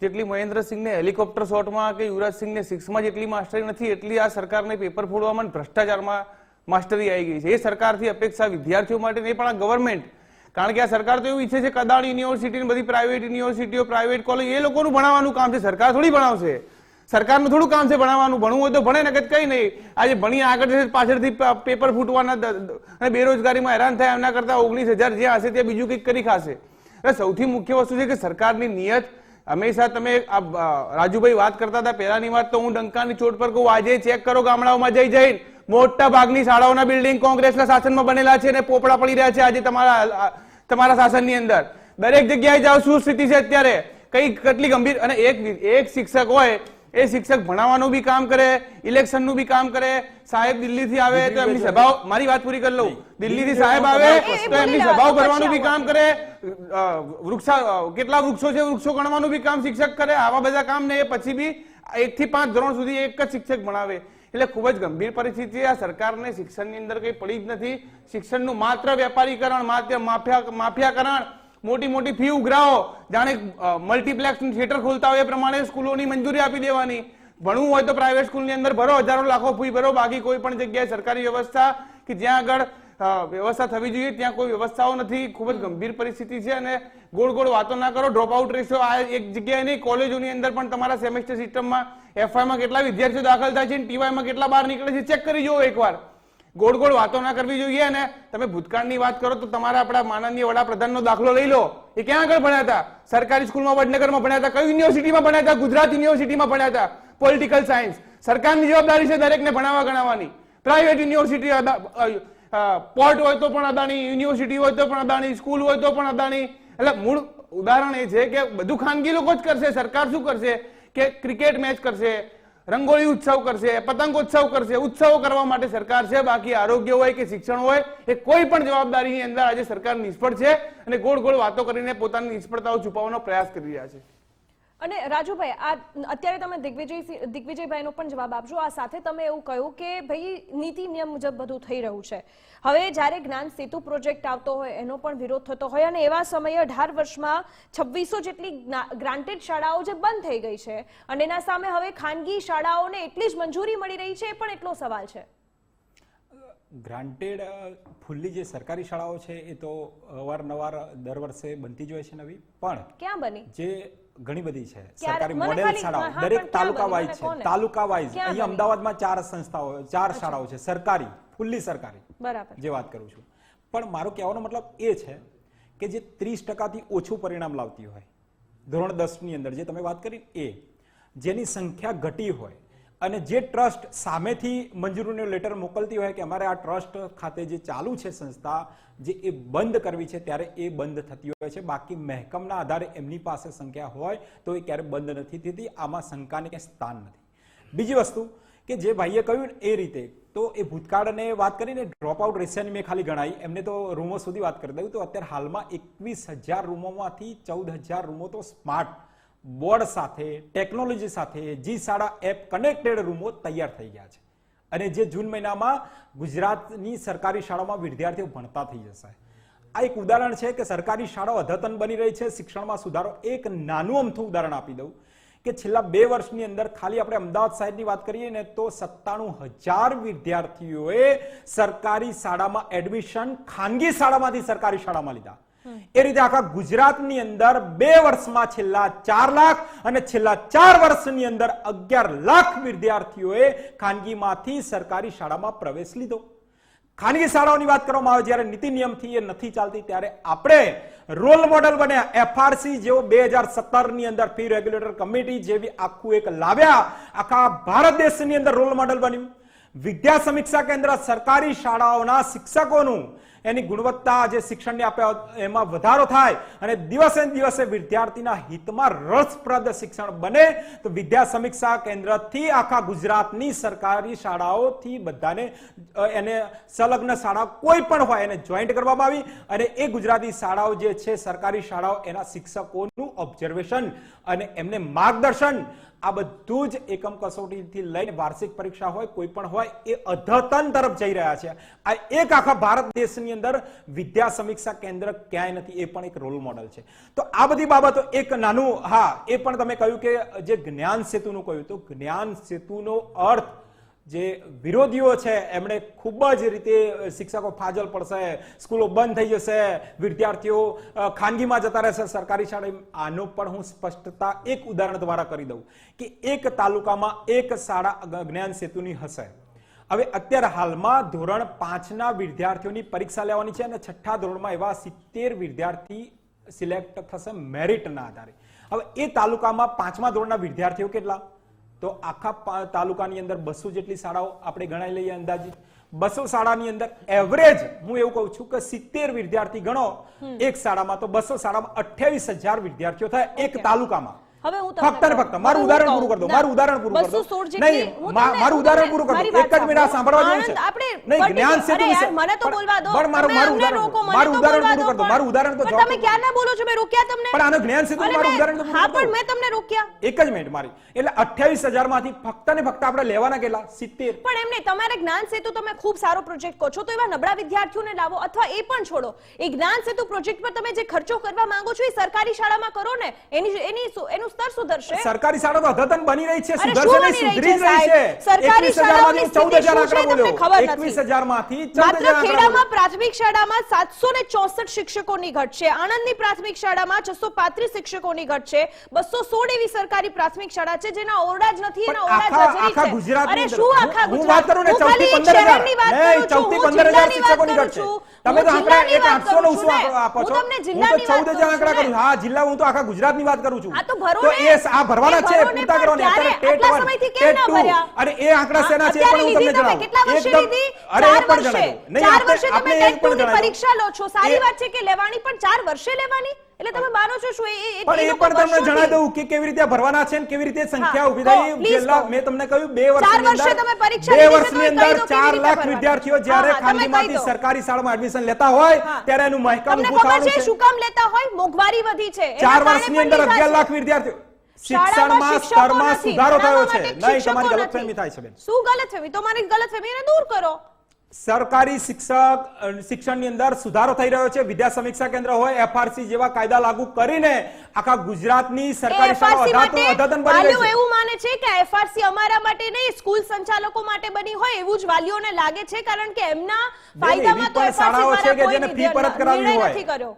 જેટલી મહેન્દ્રસિંહને હેલિકોપ્ટર શોટમાં કે યુવરાજસિંહને સિક્સમાં જેટલી માસ્ટરી નથી એટલી આ સરકારને પેપર ફોડવામાં અને ભ્રષ્ટાચારમાં માસ્ટરી આવી ગઈ છે. એ સરકારથી અપેક્ષા વિદ્યાર્થીઓ માટે નહીં, પણ આ ગવર્મેન્ટ, કારણ કે આ સરકાર તો એવું ઈચ્છે છે કે અદાણી યુનિવર્સિટી, બધી પ્રાઇવેટ યુનિવર્સિટીઓ, પ્રાઇવેટ કોલેજ, એ લોકોનું ભણાવવાનું કામ છે. સરકાર થોડી ભણાવશે. સરકારનું થોડું કામ છે ભણાવવાનું. ભણવું હોય તો ભણે ને કઈ નહીં. આજે ભણી આગળ પાછળથી પેપર ફૂટવાના અને બેરોજગારીમાં હેરાન થાય એમના કરતા 19,000 જ્યાં હશે ત્યાં બીજું કંઈક કરી ખાશે. એટલે સૌથી મુખ્ય વસ્તુ છે કે સરકારની નિયત હંમેશા, તમે રાજુભાઈ વાત કરતા હતા પહેલાની વાત, તો હું ડંકાની ચોટ પર કહું, આજે ચેક કરો ગામડાઓમાં જઈને મોટા ભાગની શાળાઓના બિલ્ડિંગ કોંગ્રેસના શાસનમાં બનેલા છે અને પોપડા પડી રહ્યા છે આજે તમારા શાસનની અંદર. દરેક જગ્યાએ જાઓ શું સ્થિતિ છે અત્યારે, કેટલી ગંભીર. અને એક શિક્ષક હોય, એ શિક્ષક ભણાવવાનું બી કામ કરે, ઇલેક્શનનું બી કામ કરે. સાહેબ દિલ્હીથી આવે તો એમની સભાઓ, મારી વાત પૂરી કરી લઉં, દિલ્હીથી સાહેબ આવે તો એમની સભાઓ ભરવાનું બી કામ કરે, કેટલા વૃક્ષો છે વૃક્ષો ગણવાનું બી કામ શિક્ષક કરે. આવા બધા કામ ને એ પછી બી 1 થી 5 ધોરણ સુધી એક જ શિક્ષક ભણાવે. એટલે ખૂબ જ ગંભીર પરિસ્થિતિ. આ સરકારને શિક્ષણની અંદર કઈ પડી જ નથી. શિક્ષણનું માત્ર વેપારીકરણ, માત્ર માફિયાકરણ, મોટી મોટી ફી ઉઘરાવો, જાણે મલ્ટીપ્લેક્સ થિયેટર ખોલતા હોય એ પ્રમાણે સ્કૂલોની મંજૂરી આપી દેવાની. ભણવું હોય તો પ્રાઇવેટ સ્કૂલની અંદર ભરો, હજારો લાખો ફી ભરો, બાકી કોઈ પણ જગ્યાએ સરકારી વ્યવસ્થા કે જ્યાં આગળ વ્યવસ્થા થવી જોઈએ ત્યાં કોઈ વ્યવસ્થાઓ નથી. ખૂબ જ ગંભીર પરિસ્થિતિ છે. અને ગોળ ગોળ વાતો ના કરો. ડ્રોપ આઉટ રેશિયો આ એક જગ્યાએ નહીં, કોલેજોની અંદર પણ તમારા સેમેસ્ટર સિસ્ટમમાં એફઆઈમાં કેટલા વિદ્યાર્થીઓ દાખલ થાય છે, ટીવાયમાં કેટલા બહાર નીકળે છે, ચેક કરી જુઓ એકવાર. ગોળ ગોળ વાતો ના કરવી જોઈએ. અને તમે ભૂતકાળની વાત કરો તો તમારા આપણા માનનીય વડાપ્રધાનનો દાખલો લઈ લો. એ ક્યાં આગળ ભણ્યા હતા? સરકારી સ્કૂલમાં વડનગરમાં ભણ્યા હતા. કઈ યુનિવર્સિટીમાં ભણ્યા હતા? ગુજરાત યુનિવર્સિટીમાં ભણ્યા હતા. Political science. સરકારની જવાબદારી છે દરેકને ભણાવવા ગણાવવાની. પ્રાઇવેટ યુનિવર્સિટી, પોર્ટ હોય તો પણ અદાણી, યુનિવર્સિટી હોય તો પણ અદાણી, સ્કૂલ હોય તો પણ અદાણી. એટલે મૂળ ઉદાહરણ એ છે કે બધું ખાનગી લોકો જ કરશે. સરકાર શું કરશે કે ક્રિકેટ મેચ કરશે, રંગોળી ઉત્સવ કરશે, પતંગોત્સવ કરશે. ઉત્સવો કરવા માટે સરકાર છે. બાકી આરોગ્ય હોય કે શિક્ષણ હોય, એ કોઈ પણ જવાબદારીની અંદર આજે સરકાર નિષ્ફળ છે અને ગોળ ગોળ વાતો કરીને પોતાની નિષ્ફળતાઓ છુપાવવાનો પ્રયાસ કરી રહ્યા છે. અને રાજુભાઈ, આ અત્યારે તમે દિગ્વિજયભાઈનો પણ જવાબ આપજો. આ સાથે તમે એવું કહ્યું કે ભાઈ નીતિ નિયમ મુજબ બધું થઈ રહ્યું છે. હવે જ્યારે જ્ઞાન સેતુ પ્રોજેક્ટ આવતો હોય એનો પણ વિરોધ થતો હોય અને એવા સમયે 18 વર્ષમાં 2600 જેટલી ગ્રાન્ટેડ શાળાઓ જે બંધ થઈ ગઈ છે અને એના સામે હવે ખાનગી શાળાઓને એટલી જ મંજૂરી મળી રહી છે, એ પણ એટલો સવાલ છે. ગ્રાન્ટેડ ફૂલ્લી જે સરકારી શાળાઓ છે એ તો અવારનવાર દર વર્ષે બનતી જ હોય છે નવી, પણ ક્યાં બની? જે ઘણી બધી છે ક્યારે? સરકારી મને મોડેલ ખાલી- શાળાઓ હા, દરેક પણ ક્યાં તાલુકા બની? વાઇઝ મને છે. કોને? તાલુકા વાઇઝ ક્યાં અહીંયા બની? અમદાવાદમાં 4 સંસ્થાઓ, 4 શાળાઓ છે સરકારી, ફૂલ્લી સરકારી બરાબર. જે વાત કરું છું. પણ મારો કહેવાનો મતલબ એ છે કે જે 30% ઓછું પરિણામ લાવતી હોય ધોરણ 10 ની અંદર જે તમે વાત કરી એ જેની સંખ્યા ઘટી હોય અને જે ટ્રસ્ટ સામેથી મંજૂરીનો લેટર મોકલતી હોય કે અમારે આ ટ્રસ્ટ ખાતે જે ચાલુ છે સંસ્થા જે એ બંધ કરવી છે ત્યારે એ બંધ થતી હોય છે. બાકી મહેકમના આધારે એમની પાસે સંખ્યા હોય તો એ ક્યારે બંધ નથી થતી. આમાં શંકાને ક્યાંય સ્થાન નથી. બીજી વસ્તુ કે જે ભાઈએ કહ્યું એ રીતે તો એ ભૂતકાળને વાત કરીને ડ્રોપ આઉટ રેશિયોની મેં ખાલી ગણાવી એમને તો રૂમો સુધી વાત કરી દઉં તો અત્યારે હાલમાં 21,000 રૂમોમાંથી 14,000 રૂમો તો સ્માર્ટ બોર્ડ સાથે ટેકનોલોજી સાથે જી શાળા એપ કનેક્ટેડ રૂમો તૈયાર થઈ ગયા છે અને જે જૂન મહિનામાં ગુજરાતની સરકારી શાળામાં વિદ્યાર્થીઓ ભણતા થઈ જશે. આ એક ઉદાહરણ છે કે સરકારી શાળાઓ અદ્યતન બની રહી છે, શિક્ષણમાં સુધારો. એક નાનું અમથું ઉદાહરણ આપી દઉં કે છેલ્લા 2 વર્ષની અંદર ખાલી આપણે અમદાવાદ શહેરની વાત કરીએ ને તો 97,000 વિદ્યાર્થીઓએ સરકારી શાળામાં એડમિશન ખાનગી શાળામાંથી સરકારી શાળામાં લીધા. એ રીતે આખા ગુજરાતની અંદર 2 વર્ષમાં છેલ્લા 4 લાખ અને છેલ્લા 4 વર્ષની અંદર 11 લાખ વિદ્યાર્થીઓએ ખાનગીમાંથી સરકારી શાળામાં પ્રવેશ લીધો. ખાનગી શાળાઓની વાત કરવામાં આવે જ્યારે નીતિ નિયમથી એ નથી ચાલતી ત્યારે આપણે રોલ મોડેલ બન્યા. એફઆરસી જેવો 2017 ની અંદર ફી રેગ્યુલેટર કમિટી જેવી આખું એક લાવ્યા, આખા ભારત દેશની અંદર રોલ મોડેલ બન્યું. વિદ્યા સમીક્ષા કેન્દ્ર સરકારી શાળાઓના શિક્ષકોનું એની ગુણવત્તા જે શિક્ષણને આપે એમાં વધારો થાય અને દિવસે દિવસે વિદ્યાર્થીના હિતમાં રસપ્રદ શિક્ષણ બને તો વિદ્યા સમીક્ષા કેન્દ્રથી આખા ગુજરાતની સરકારી શાળાઓથી બધાને એને સંલગ્ન શાળા કોઈ પણ હોય એને જોઈન્ટ કરવામાં આવી અને એ ગુજરાતી શાળાઓ જે છે સરકારી શાળાઓ એના શિક્ષકોનું ઓબ્ઝર્વેશન અને એમને માર્ગદર્શન આ બધું જ એકમ કસોટીથી લઈને વાર્ષિક પરીક્ષા હોય કોઈ પણ હોય એ અદ્યતન તરફ જઈ રહ્યા છે. આ એક આખા ભારત દેશની અંદર વિદ્યા સમીક્ષા કેન્દ્ર ક્યાંય નથી, એ પણ એક રોલ મોડેલ છે. તો આ બધી બાબતો એક નાનું એ પણ તમે કહ્યું કે જે જ્ઞાન સેતુનું કહ્યું તો જ્ઞાન સેતુનો અર્થ જે વિરોધીઓ છે એમણે ખૂબ જ રીતે શિક્ષકો ફાજલ પડશે, સ્કૂલો બંધ થઈ જશે, વિદ્યાર્થીઓ ખાનગીમાં જતા રહેશે સરકારી શાળા. આનો પણ હું સ્પષ્ટતા એક ઉદાહરણ દ્વારા કરી દઉં કે એક તાલુકામાં એક શાળા જ્ઞાન સેતુની હશે. હવે અત્યારે હાલમાં ધોરણ 5ના વિદ્યાર્થીઓની પરીક્ષા લેવાની છે અને 6થા ધોરણમાં એવા 70 વિદ્યાર્થી સિલેક્ટ થશે મેરિટના આધારે. હવે એ તાલુકામાં 5મા ધોરણના વિદ્યાર્થીઓ કેટલા? તો આખા તાલુકાની અંદર 200 જેટલી શાળાઓ આપણે ગણાઈ લઈએ અંદાજિત. 200 શાળાની અંદર એવરેજ હું એવું કહું છું કે 70 વિદ્યાર્થી ગણો એક શાળામાં તો 200 શાળામાં 28,000 વિદ્યાર્થીઓ થાય એક તાલુકામાં. હવે હું ફક્ત ને ફક્ત મારું ઉદાહરણ પૂરું કરી દો, મારું ઉદાહરણ પૂરું કરી દો. નહીં, મારું ઉદાહરણ પૂરું કરી દો. એક જ મિનિટ સાંભળવા જેવું છે. નહીં, જ્ઞાન સેતુ વિશે મને તો બોલવા દો. પણ મારું ઉદાહરણ પૂરું કરી દો. મારું ઉદાહરણ તો તમે ક્યાં ના બોલો છો? મેં રોક્યા તમને. પણ આનો જ્ઞાન સેતુ મારું ઉદાહરણ તો હા પણ મેં તમને રોક્યા. એક જ મિનિટ મારી. એટલે 28,000 માંથી ફક્ત ને ફક્ત આપણે લેવાના કેટલા? 70. પણ એમને તમારે જ્ઞાન સેતુ તમે ખૂબ સારો પ્રોજેક્ટ કહો છો તો એવા નબળા વિદ્યાર્થીઓને લાવો અથવા એ પણ છોડો. એ જ્ઞાન સેતુ પ્રોજેક્ટ પર તમે જે ખર્ચો કરવા માંગો છો એ સરકારી શાળામાં કરો ને, એનું સ્તર સુધરશે. સરકારી શાળાઓ અદ્યતન બની રહી છે, સુધરશે નહીં, સુધરી જ રહી છે. સરકારી શાળાઓની 14,000 આંકડા બોલ્યો. ખબર નથી. 21,000 માંથી માત્ર ખેડામાં પ્રાથમિક શાળામાં 764 શિક્ષકોની ઘટ છે. આણંદની પ્રાથમિક શાળામાં 635 શિક્ષકોની ઘટ છે. 216 એવી સરકારી પ્રાથમિક શાળા છે જેના ઓરડા જ નથી, એના ઓરડા આખા જર્જરિત છે. ગુજરાતની અરે શું આખા હું વાત કરું ને 14-15,000 નહીં, 14-15,000 શિક્ષકોની ઘટ છે. તમે તો આંકડા એક 800 આપો છો. હું તો 14,000 આંકડા કરું. હા, જિલ્લા હું તો આખા ગુજરાતની વાત કરું છું. તો એ આ ભરવાના છે, પૂરતા કરો ને. અત્યારે ટેટ 1 ટેટ 2 અને એ આંકડા શેના છે પણ હું તમને જણાવું. કેટલા વર્ષે લીધી? અરે એ પણ જણાવું. નહીં, 4 વર્ષે આપણે તમે એક ટેટ પણ 2 ની જણાવું. પરીક્ષા લો છો, સારી વાત છે કે લેવાની, પણ 4 વર્ષે લેવાની એટલે તમે માનો છો શું? પણ એ પણ તમને જણાવી દઉં કે કેવી રીતે ભરવાના છે ને કેવી રીતે સંખ્યા ઊભી થઈ. છેલ્લા મેં તમને કહ્યું 2 વર્ષની અંદર 4 લાખ વિદ્યાર્થીઓ જ્યારે ખાનગીમાંથી સરકારી શાળામાં એડમિશન લેતા હોય ત્યારે એનું મહેકમ ઊભું થવાનું છે. શું કામ લેતા હોય? મોંઘવારી વધી છે. 4 વર્ષની અંદર 11 લાખ વિદ્યાર્થીઓ શિક્ષણમાં સ્તરમાં સુધારો થયો છે. નહીં, તમારી ગલતફહેમી થાય છે બેન. શું ગલતફહેમી? તમારી ગલતફહેમીને દૂર કરો. સરકારી શિક્ષણની અંદર સુધારો થઈ રહ્યો છે. વિદ્યા સમીક્ષા કેન્દ્ર હોય, એફઆરસી જેવા કાયદા લાગુ કરીને આખા ગુજરાતની સરકારી શાળાઓ અદ્યતન બની રહી છે. એવું માને છે કે એફઆરસી અમારા માટે નહીં, સ્કૂલ સંચાલકો માટે બની હોય એવું જ વાલીઓને લાગે છે, કારણ કે એમના ફાયદામાં તો શાળાઓ છે કે જેને ફી પરત કરાવવી હોય,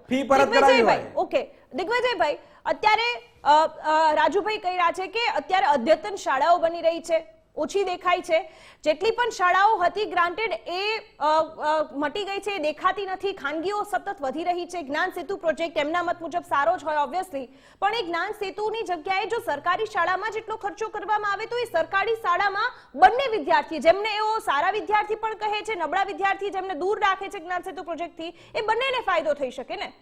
ફી પરત કરાવવી હોય. ઓકે દિગ્વિજયભાઈ, અત્યારે રાજુભાઈ કહી રહ્યા છે કે અત્યારે અદ્યતન શાળાઓ બની રહી છે, ઓછી દેખાય છે. જેટલી પણ શાળાઓ હતી ગ્રાન્ટેડ એ મટી ગઈ છે, દેખાતી નથી. ખાનગીઓ સતત વધી રહી છે. જ્ઞાન સેતુ પ્રોજેક્ટ એમના મત મુજબ સારો જ હોય ઓબ્વિયસલી, પણ એ જ્ઞાન સેતુની જગ્યાએ જો સરકારી શાળામાં જેટલો ખર્ચો કરવામાં આવે તો એ સરકારી શાળામાં બંને વિદ્યાર્થી, જેમને એઓ સારા વિદ્યાર્થી પણ કહે છે, નબળા વિદ્યાર્થી જેમને દૂર રાખે છે જ્ઞાન સેતુ પ્રોજેક્ટથી, એ બંનેને ફાયદો થઈ શકે ને.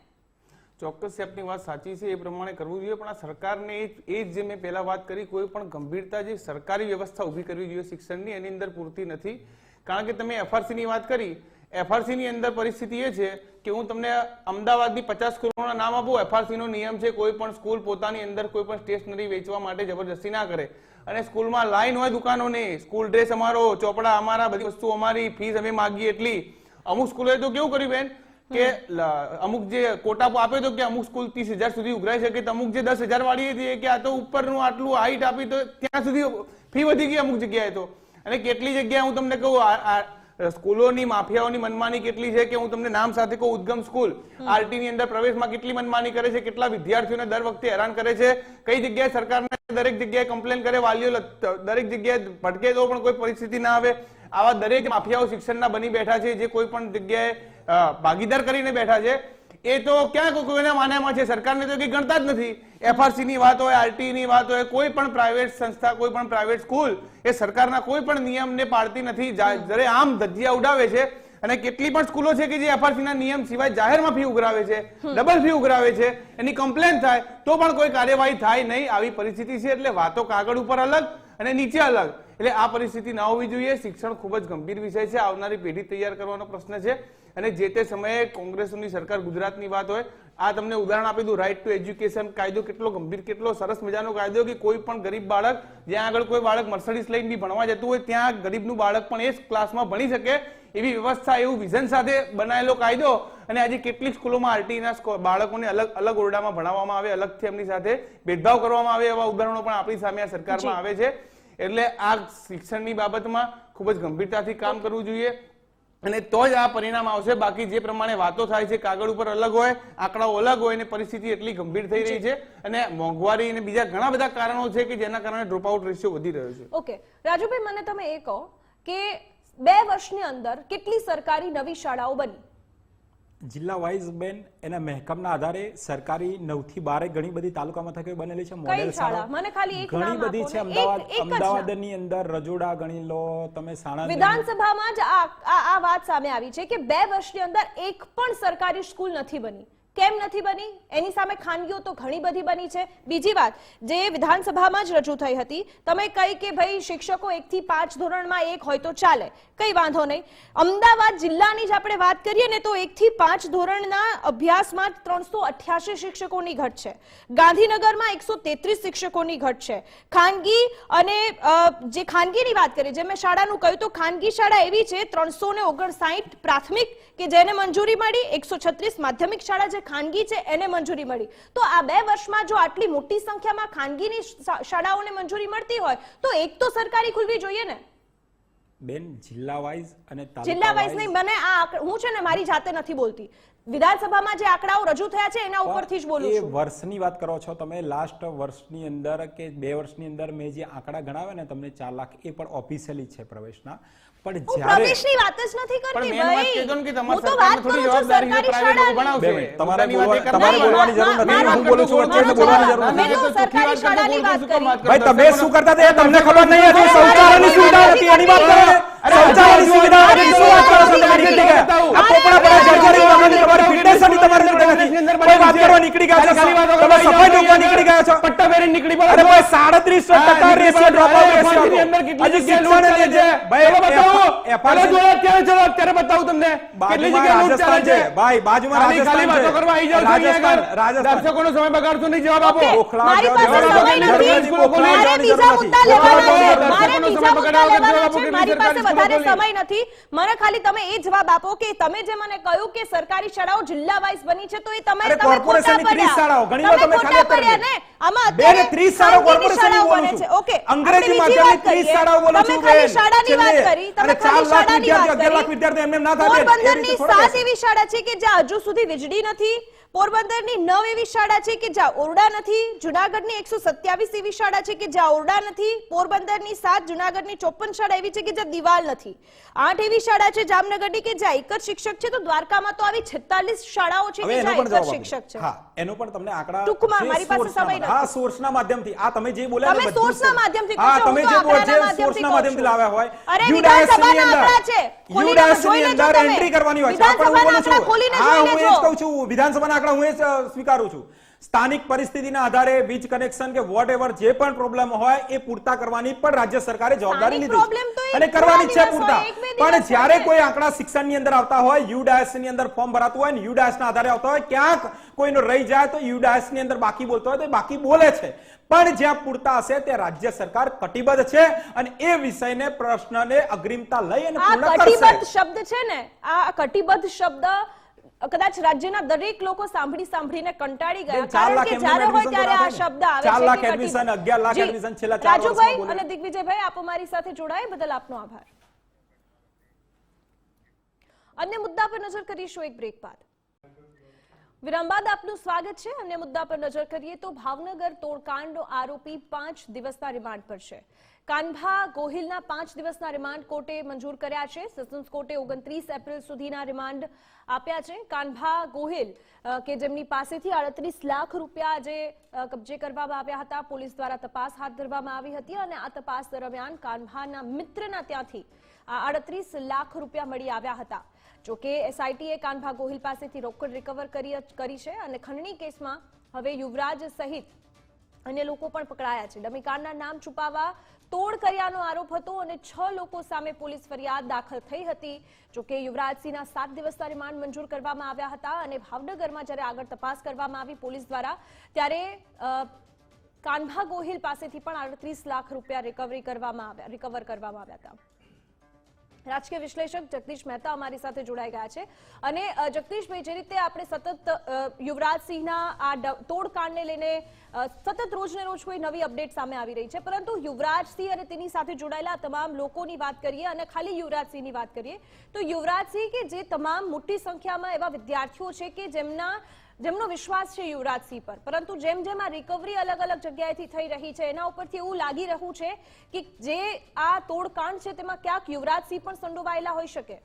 ચોક્કસ આપની વાત સાચી છે, એ પ્રમાણે કરવું જોઈએ, પણ આ સરકારને એ જ જે મેં પહેલા વાત કરી, કોઈ પણ ગંભીરતા જે સરકારી વ્યવસ્થા ઊભી કરવી જોઈએ શિક્ષણની, એની અંદર પૂરતી નથી. કારણ કે તમે FRC ની વાત કરી, FRC ની અંદર પરિસ્થિતિ એ છે કે હું તમને અમદાવાદની 50 સ્કૂલોના નામ આપું. FRC નો નિયમ છે કોઈ પણ સ્કૂલ પોતાની અંદર કોઈ પણ સ્ટેશનરી વેચવા માટે જબરજસ્તી ના કરે, અને સ્કૂલમાં લાઈન હોય દુકાનોની, સ્કૂલ ડ્રેસ અમારો, ચોપડા અમારા, બધી વસ્તુ અમારી, ફીસ અમે માગીએ એટલી. અમુક સ્કૂલોએ તો કેવું કર્યું બેન કે અમુક જે કોટા આપ્યો તો કે અમુક સ્કૂલ 30,000 સુધી ઉઘરાઈ શકે, અમુક જે 10,000 વાળી હતી કે આ તો ઉપરનું આટલું હાઈટ આપી તો ત્યાં સુધી ફી વધી ગઈ અમુક જગ્યાએ તો. અને કેટલી જગ્યાએ હું તમને કહું સ્કૂલોની માફિયાઓની મનમાની કેટલી છે કે હું તમને નામ સાથે કહું. ઉદ્ગમ સ્કૂલ આરટી ની અંદર પ્રવેશમાં કેટલી મનમાની કરે છે, કેટલા વિદ્યાર્થીઓને દર વખતે હેરાન કરે છે, કઈ જગ્યાએ સરકારને દરેક જગ્યાએ કમ્પ્લેન કરે, વાલીઓ દરેક જગ્યાએ ભટકે તો પણ કોઈ પરિસ્થિતિ ના આવે. આવા દરેક માફિયાઓ શિક્ષણના બની બેઠા છે, જે કોઈ પણ જગ્યાએ ભાગીદાર કરીને બેઠા છે. એ તો ક્યાં કોઈના માન્યામાં છે, સરકારને તો કઈ ગણતા જ નથી. FRC ની વાત હોય, RT ની વાત હોય, કોઈ પણ પ્રાઇવેટ સંસ્થા, કોઈ પણ પ્રાઇવેટ સ્કૂલ એ સરકારના કોઈ પણ નિયમને પાળતી નથી, જ્યારે આમ ધજિયા ઉડાવે છે. અને કેટલી પણ સ્કૂલો છે કે જે FRC ના નિયમ સિવાય જાહેરમાં ફી ઉઘરાવે છે, ડબલ ફી ઉઘરાવે છે, એની કમ્પ્લેન થાય તો પણ કોઈ કાર્યવાહી થાય નહીં. આવી પરિસ્થિતિ છે. એટલે વાતો કાગળ ઉપર અલગ અને નીચે અલગ. એટલે આ પરિસ્થિતિ ના હોવી જોઈએ. શિક્ષણ ખૂબ જ ગંભીર વિષય છે, આવનારી પેઢી તૈયાર કરવાનો પ્રશ્ન છે. અને જે તે સમયે કોંગ્રેસની સરકાર, ગુજરાતની વાત હોય, આ તમને ઉદાહરણ આપી દઉં, રાઇટ ટુ એજ્યુકેશન કાયદો કેટલો ગંભીર, કેટલો સરસ મજાનો કાયદો કે કોઈ પણ ગરીબ બાળક, જ્યાં આગળ કોઈ બાળક મર્સિડીઝ લઈને બી ભણવા જતું હોય ત્યાં ગરીબનું બાળક પણ એ ક્લાસમાં ભણી શકે એવી વ્યવસ્થા, એવું વિઝન સાથે બનાવેલો કાયદો. અને આજે કેટલીક સ્કૂલોમાં આરટીના બાળકોને અલગ અલગ ઓરડામાં ભણાવવામાં આવે, અલગથી એમની સાથે ભેદભાવ કરવામાં આવે, એવા ઉદાહરણો પણ આપણી સામે આ સરકારમાં આવે છે. એટલે આ શિક્ષણની બાબતમાં ખૂબ જ ગંભીરતાથી કામ કરવું જોઈએ, અને તો જ આ પરિણામ આવશે. બાકી જે પ્રમાણે વાતો થાય છે કાગળ ઉપર અલગ હોય, આંકડાઓ અલગ હોય, અને પરિસ્થિતિ એટલી ગંભીર થઈ રહી છે, અને મોંઘવારી અને બીજા ઘણા બધા કારણો છે કે જેના કારણે ડ્રોપ આઉટ રેશિયો વધી રહ્યો છે. ઓકે રાજુભાઈ, મને તમે એ કહો કે 2 વર્ષની અંદર કેટલી સરકારી નવી શાળાઓ બની? જિલ્લા વાઇઝ બેન એના મહેકમના આધારે સરકારી 9 થી 12 ઘણી બધી તાલુકા મથકે બનેલી છે. મોડેલ શાળા મને ખાલી એક નામ ઘણી બધી છે. અમદાવાદની અંદર રજોડા ગણી લો તમે, સાણંદ વિધાનસભામાં જ આ વાત સામે આવી છે કે 2 વર્ષની અંદર એક પણ સરકારી સ્કૂલ નથી બની. કેમ નથી બની? એની સામે ખાનગીઓ તો ઘણી બધી બની છે. બીજી વાત જે વિધાનસભામાં જ રજૂ થઈ હતી, તમે કહી કે ભાઈ શિક્ષકો 1 થી 5 ધોરણમાં એક હોય તો ચાલે, કઈ વાંધો નહીં. અમદાવાદ જિલ્લાની જ આપણે વાત કરીએ ને તો 1 થી 5 ધોરણના અભ્યાસમાં 388 શિક્ષકોની ઘટ છે. ગાંધીનગરમાં 133 શિક્ષકોની ઘટ છે. ખાનગી અને જે ખાનગીની વાત કરીએ, જે મેં શાળાનું કહ્યું, તો ખાનગી શાળા એવી છે 359 પ્રાથમિક કે જેને મંજૂરી મળી, 136 માધ્યમિક શાળા જે ખાનગી છે એને મંજૂરી મળી. તો આ 2 વર્ષમાં જો આટલી મોટી સંખ્યામાં ખાનગીની શાળાઓને મંજૂરી મળતી હોય તો એક તો સરકારી ખુલવી જોઈએ ને બેન. જિલ્લા વાઇઝ અને જિલ્લા વાઇઝ નહીં, મને આ હું છે ને મારી જાતે નથી બોલતી, વિધાનસભામાં જે આંકડાઓ રજૂ થયા છે એના ઉપરથી જ બોલું છું. એ વર્ષની વાત કરો છો તમે. લાસ્ટ વર્ષની અંદર કે 2 વર્ષની અંદર મેં જે આંકડા ગણાવ્યા ને તમને 4 લાખ, એ પણ ઓફિશિયલી છે પ્રવેશના. પણ જ્યારે પ્રવેશની વાત જ નથી કરતી પણ મેં વાત ભાઈ, કીધું કે હું તમારી તો વાત સરકારને થોડી કરું છું જવાબદારી છે, સરકારી પ્રાઇવેટ લોકો શાળાની. ભણાવશે. તમારે મુદ્દાની વાત બોલવાની જરૂર નથી. હું બોલું છું વચ્ચે બોલવાની જરૂર અમે નથી. તો સરકારી શાળાની વાત કરી. ભાઈ તમે શું કરતા હતા એ તમને ખબર નહીં હતી. શૌચાલયની સુવિધા હતી એની વાત કરો. શૌચાલયની સુવિધા હતી શું વાત કરો છો તમે? નીકળી ગયા આ પોપડા પર જર્જરી તમારી ફિટનેસ ની તમારી નથી. કોઈ વાત કરવા નીકળી ગયા છો, તમે સફાઈ ડોકવા નીકળી ગયા છો. પટ્ટા પહેરીને નીકળી પડો. અરે ભાઈ 37% રેશિયો ડ્રોપ આઉટ રેશિયો ની અંદર કેટલી હજી જગ્યાએ શિક્ષણ લૂંટ ચાલે છે? ભાઈ ચલો બતાવો. FRC ચલો અત્યારે બતાવું તમને કેટલી બાજુમાં જગ્યાએ લૂંટ ચાલે રાજસ્થાન છે. છે ભાઈ, બાજુમાં ખાલી રાજસ્થાન વાતો કરવા આવી જાઓ છો અહીંયા આગળ. રાજસ્થાન દર્શકોનો સમય બગાડશો નહીં, જવાબ આપો. ઓકે, મારી પાસે સમય નથી. મારે બીજા મુદ્દા લેવાના છે. મારે બીજા મુદ્દા લેવાના છે. મારી પાસે વધારે સમય નથી. મને ખાલી તમે એ જવાબ આપો કે તમે જે મને કહ્યું કે સરકારી શાળાઓ જિલ્લા વાઇઝ બની છે, તો એ તમે કોર્પોરેશનની 30 શાળાઓ ઘણી વાર તમે ખાલી પડ્યા ને. આમાં બેન અત્યારે 30 શાળાઓ ખાનગીની કોર્પોરેશનની શાળાઓ બોલું બને છે. છું. ઓકે, અંગ્રેજી આપણે બીજી માધ્યમની વાત 30 કરીએ. શાળાઓ બોલું તમે છું ખાલી બેન. શાળાની વાત છેલ્લે. કરી, તમે અને ખાલી 4 લાખ શાળાની વાત વિદ્યાર્થીઓ 11 લાખ કરી. વિદ્યાર્થીઓ એમને ના થાય બેન. એ રીતે પોરબંદરની થોડા 7 એવી શાળા છે કે જ્યાં હજુ સુધી વીજળી નથી, પોરબંદરની 9 એવી શાળા છે કે જ્યાં ઓરડા નથી, જુનાગઢની 127 એવી શાળા છે કે જ્યાં ઓરડા નથી, પોરબંદરની 7, જુનાગઢની 54 શાળા એવી છે કે જ્યાં દિવાલ નથી, 8 એવી શાળા છે જામનગરની કે જ્યાં એક જ શિક્ષક છે, તો દ્વારકામાં તો આવી 46 શાળાઓ છે કે જ્યાં એક જ શિક્ષક છે. હા, એનો પણ તમને આંકડા ટૂંકમાં મારી પાસે સમય નથી. હા, સોર્સના માધ્યમથી આ તમે જે બોલ્યા તમે ને બધું સોર્સના માધ્યમથી હા, કહો છો, તમે હું જે તો આંકડાના સોર્સના માધ્યમથી માધ્યમથી લાવ્યા હોય અરે યુડાસની વિધાનસભાના અંદર આંકડા છે. ખોલીને યુડાસની જોઈ લેજો અંદર તમે. એન્ટ્રી કરવાની હોય છે. આ પણ હું બોલું છું. ખોલીને હા, જોઈ હું એ જ લેજો. કહું છું. વિધાનસભાના આંકડા હું એ જ સ્વીકારું છું. સ્થાનિક પરિસ્થિતિના આધારે વીજ કનેક્શન કે વોટએવર જે પણ પ્રોબ્લેમ હોય એ પૂરતા કરવાની પણ રાજ્ય સરકારે જવાબદારી સ્થાનિક લીધી problem તો છે એક અને કરવાની છે દિવસ પૂરતા. હોય, એક બે દિવસ પણ જ્યારે હોય. કોઈ આંકડા શિક્ષણની અંદર આવતા હોય, યુડાસ ની અંદર ફોર્મ ભરાતું હોય ને યુડાસ ના આધારે આવતા હોય, ક્યાંક કોઈનો રહી જાય તો યુડાસ ની અંદર બાકી બોલતો હોય તો એ બાકી બોલે છે. પણ જ્યાં પૂરતા હશે તે રાજ્ય સરકાર કટિબદ્ધ છે અને એ વિષયને પ્રશ્નને અગ્રિમતા લઈ અને આ પૂર્ણ કટિબદ્ધ કરશે. શબ્દ છે ને, આ કટિબદ્ધ શબ્દ કદાચ રાજ્યના દરેક લોકો સાંભળીને કંટાળી ગયા. બેન, 4 કારણ લાખ કે એમનું જ્યારે હોય admission ત્યારે તો આ ના શબ્દ થાય ને. આવે 4 છે લાખ કે admission, કટિબદ્ધ. 11 લાખ જી. admission છેલ્લા 4 વર્ષમાં રાજુભાઈ બોલ્યા. અને દિગ્વિજયભાઈ, આપ અમારી સાથે જોડાય બદલ આપનો આભાર. અન્ય મુદ્દા પર નજર કરીશું એક બ્રેક બાદ. વિરામ બાદ આપનું સ્વાગત છે. અન્ય મુદ્દા પર નજર કરીએ તો ભાવનગર તોડકાંડનો આરોપી 5 દિવસના રિમાન્ડ પર છે. કાનભા ગોહિલના 5 દિવસના રિમાન્ડ કોર્ટે મંજૂર કર્યા છે. સેશન્સ કોર્ટે 29 એપ્રિલ સુધીના રિમાન્ડ આપ્યા છે. કાનભા ગોહિલ કે જેમની પાસેથી 38 લાખ રૂપિયા જે કબજે કરવામાં આવ્યા હતા, પોલીસ દ્વારા તપાસ હાથ ધરવામાં આવી હતી અને આ તપાસ દરમિયાન કાનભાના મિત્રના ત્યાંથી 38 લાખ રૂપિયા મળી આવ્યા હતા. જોકે એસઆઈટીએ કાનભા ગોહિલ પાસેથી રોકડ રિકવર કરી છે અને ખંડણી કેસમાં હવે યુવરાજ સહિત અન્ય લોકો પણ પકડાયા છે. ડમીકાંડના નામ છુપાવવા તોડ કર્યાનો આરોપ હતો અને 6 લોકો સામે પોલીસ ફરિયાદ દાખલ થઈ હતી. જોકે યુવરાજસિંહના 7 દિવસના રિમાન્ડ મંજૂર કરવામાં આવ્યા હતા અને ભાવનગરમાં જ્યારે આગળ તપાસ કરવામાં આવી પોલીસ દ્વારા, ત્યારે કાનભા ગોહિલ પાસેથી પણ 38 લાખ રૂપિયા રિકવર કરવામાં આવ્યા હતા. રાજકીય વિશ્લેષક જગદીશ મહેતા અમારી સાથે જોડાઈ ગયા છે. અને જગદીશભાઈ, જે રીતે આપણે સતત યુવરાજસિંહના આ તોડકાંડને લઈને સતત રોજને રોજ કોઈ નવી અપડેટ સામે આવી રહી છે, પરંતુ યુવરાજસિંહ અને તેની સાથે જોડાયેલા તમામ લોકોની વાત કરીએ અને ખાલી યુવરાજસિંહની વાત કરીએ તો યુવરાજસિંહ કે જે તમામ મોટી સંખ્યામાં એવા વિદ્યાર્થીઓ છે કે જેમનો વિશ્વાસ છે યુવરાજસિંહ પર, પરંતુ જેમ જેમ આ રિકવરી અલગ અલગ જગ્યાએથી થઈ રહી છે એના ઉપરથી એવું લાગી રહ્યું છે કે જે આ તોડકાંડ છે તેમાં ક્યાંક યુવરાજસિંહ પણ સંડોવાયેલા હોઈ શકે.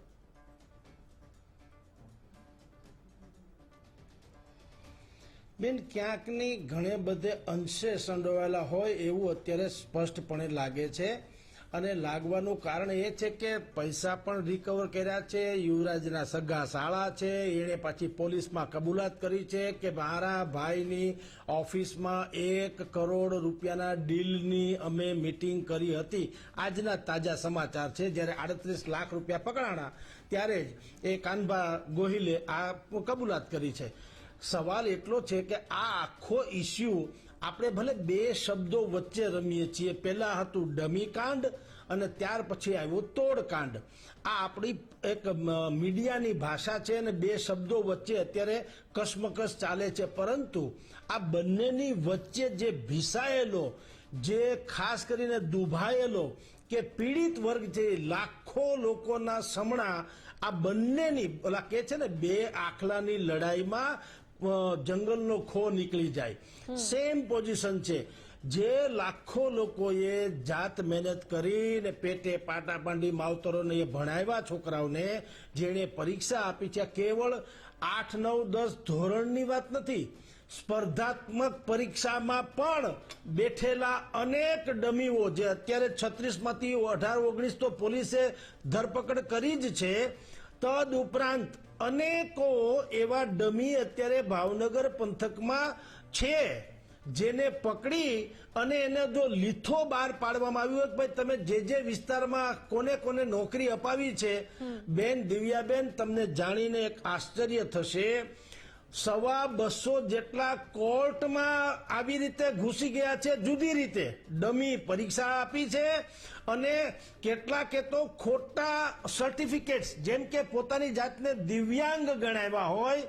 બેન, ક્યાંકની ઘણે બધે અંશે સંડોવાયેલા હોય એવું અત્યારે સ્પષ્ટપણે લાગે છે અને લાગવાનું કારણ એ છે કે પૈસા પણ રિકવર કર્યા છે. યુવરાજના સગા શાળા છે, એણે પાછી પોલીસમાં કબૂલાત કરી છે કે મારા ભાઈની ઓફિસમાં 1 કરોડ રૂપિયાના ડીલની અમે મીટિંગ કરી હતી. આજના તાજા સમાચાર છે. જ્યારે 38 લાખ રૂપિયા પકડાણા ત્યારે જ એ કાનભા ગોહિલે આ કબૂલાત કરી છે. સવાલ એટલો છે કે આ આખો ઇસ્યુ આપણે ભલે 2 શબ્દો વચ્ચે રમીએ છીએ. પહેલા હતું ડમીકાંડ અને ત્યાર પછી આવ્યો તોડકાંડ. આ આપણી એક મીડિયાની ભાષા છે અને 2 શબ્દો વચ્ચે અત્યારે કસમકસ ચાલે છે. પરંતુ આ બંનેની વચ્ચે જે ભીસાયેલો, જે ખાસ કરીને દુભાયેલો કે પીડિત વર્ગ છે, લાખો લોકોના સમણા આ બંનેની ઓલા કે છે ને 2 આખલાની લડાઈમાં જંગલનો ખો નીકળી જાય, સેમ પોઝિશન છે. જે લાખો લોકોએ જાત મહેનત કરીને પેટે પાટા પાંડી માવતરોને એ ભણાવ્યા છોકરાઓને, જેણે પરીક્ષા આપી છે, કેવળ 8, 9, 10 ધોરણની વાત નથી. સ્પર્ધાત્મક પરીક્ષામાં પણ બેઠેલા અનેક ડમીઓ, જે અત્યારે 36 માંથી 18, 19 તો પોલીસે ધરપકડ કરી જ છે. તદ ઉપરાંત અનેકો એવા ડમી અત્યારે ભાવનગર પંથકમાં છે જેને પકડી અને એને જો લીથો બહાર પાડવામાં આવ્યો કે ભાઈ તમે જે વિસ્તારમાં કોને કોને નોકરી અપાવી છે. બેન દિવ્યાબેન, તમને જાણીને એક આશ્ચર્ય થશે, 250 જેટલા કોર્ટમાં આવી રીતે ઘૂસી ગયા છે, જુદી રીતે ડમી પરીક્ષા આપી છે અને કેટલાકે તો ખોટા સર્ટિફિકેટ્સ, જેમ કે પોતાની જાતને દિવ્યાંગ ગણાવ્યા હોય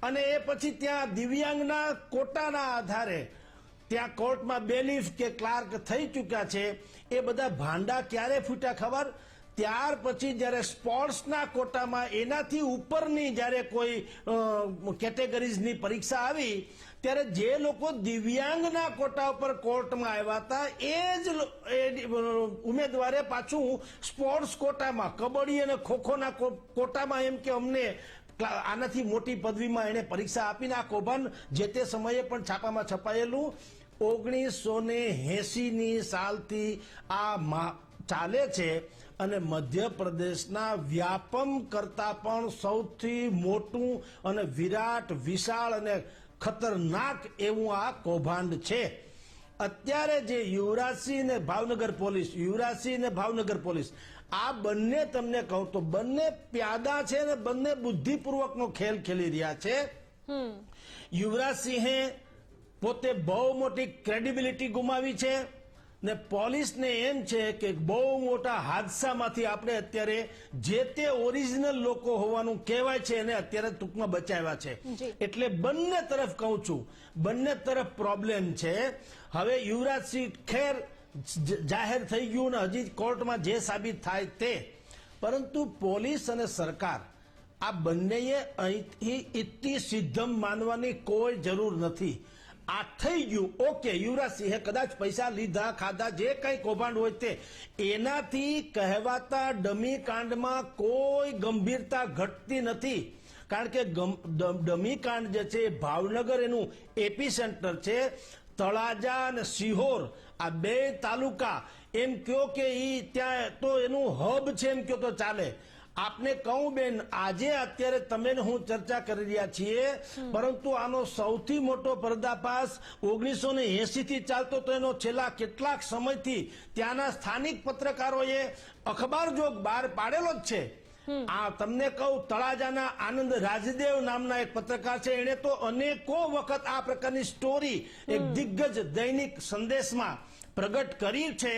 અને એ પછી ત્યાં દિવ્યાંગના કોટાના આધારે ત્યાં કોર્ટમાં બેલીફ કે ક્લાર્ક થઈ ચૂક્યા છે. એ બધા ભાંડા ક્યારે ફૂટ્યા ખબર? ત્યાર પછી જ્યારે સ્પોર્ટ્સના કોટામાં એનાથી ઉપરની જ્યારે કોઈ કેટેગરીઝની પરીક્ષા આવી ત્યારે જે લોકો દિવ્યાંગના કોટા ઉપર કોર્ટમાં આવ્યા હતા એ જ ઉમેદવારે પાછું સ્પોર્ટ્સ કોટામાં કબડ્ડી અને ખોખોના કોટામાં એમ કે અમને આનાથી મોટી પદવીમાં એને પરીક્ષા આપીને આ કૌભાંડ જે તે સમયે પણ છાપામાં છપાયેલું 1980ની સાલથી આ ચાલે છે અને મધ્યપ્રદેશના વ્યાપમ કરતા પણ સૌથી મોટું અને વિરાટ વિશાળ અને ખતરનાક એવું આ કૌભાંડ છે. અત્યારે જે યુવરાજસિંહ ને ભાવનગર પોલીસ આ બંને તમને કહું તો બંને પ્યાદા છે ને બંને બુદ્ધિપૂર્વકનો ખેલ ખેલી રહ્યા છે. યુવરાજસિંહે પોતે બહુ મોટી ક્રેડિબિલિટી ગુમાવી છે ને પોલીસને એમ છે કે બહુ મોટા હાદસામાંથી આપણે અત્યારે જે તે ઓરિજિનલ લોકો હોવાનું કહેવાય છે એને અત્યારે ટૂંકમાં બચાવ્યા છે. એટલે બંને તરફ કહું છું, બંને તરફ પ્રોબ્લેમ છે. હવે યુવરાજસિંહ ખેર જાહેર થઈ ગયું ને હજી કોર્ટમાં જે સાબિત થાય તે, પરંતુ પોલીસ અને સરકાર આ બંનેએ અહીંથી ઇતિ સિદ્ધમ માનવાની કોઈ જરૂર નથી. આ થઈ ગયું ઓકે, યુવરાજસિંહે કદાચ પૈસા લીધા ખાધા જે કઈ કૌભાંડ હોય તે એનાથી કહેવાતા ડમી કાંડમાં કોઈ ગંભીરતા ઘટતી નથી. કારણ કે ડમી કાંડ જે છે ભાવનગર એનું એપી સેન્ટર છે. તળાજા અને સિહોર આ બે તાલુકા એમ કયો કે ત્યાં તો એનું હબ છે એમ કયો તો ચાલે. આપને કહું બેન, આજે અત્યારે તમે હું ચર્ચા કરી રહ્યા છીએ, પરંતુ આનો સૌથી મોટો પર્દાફાશ 1980 થી ચાલતો તો એનો છેલ્લા કેટલાક સમયથી ત્યાંના સ્થાનિક પત્રકારોએ અખબાર જોગ બહાર પાડેલો જ છે. આ તમને કહું, તળાજાના આનંદ રાજદેવ નામના એક પત્રકાર છે, એને તો અનેકો વખત આ પ્રકારની સ્ટોરી એક દિગ્ગજ દૈનિક સંદેશમાં પ્રગટ કરી છે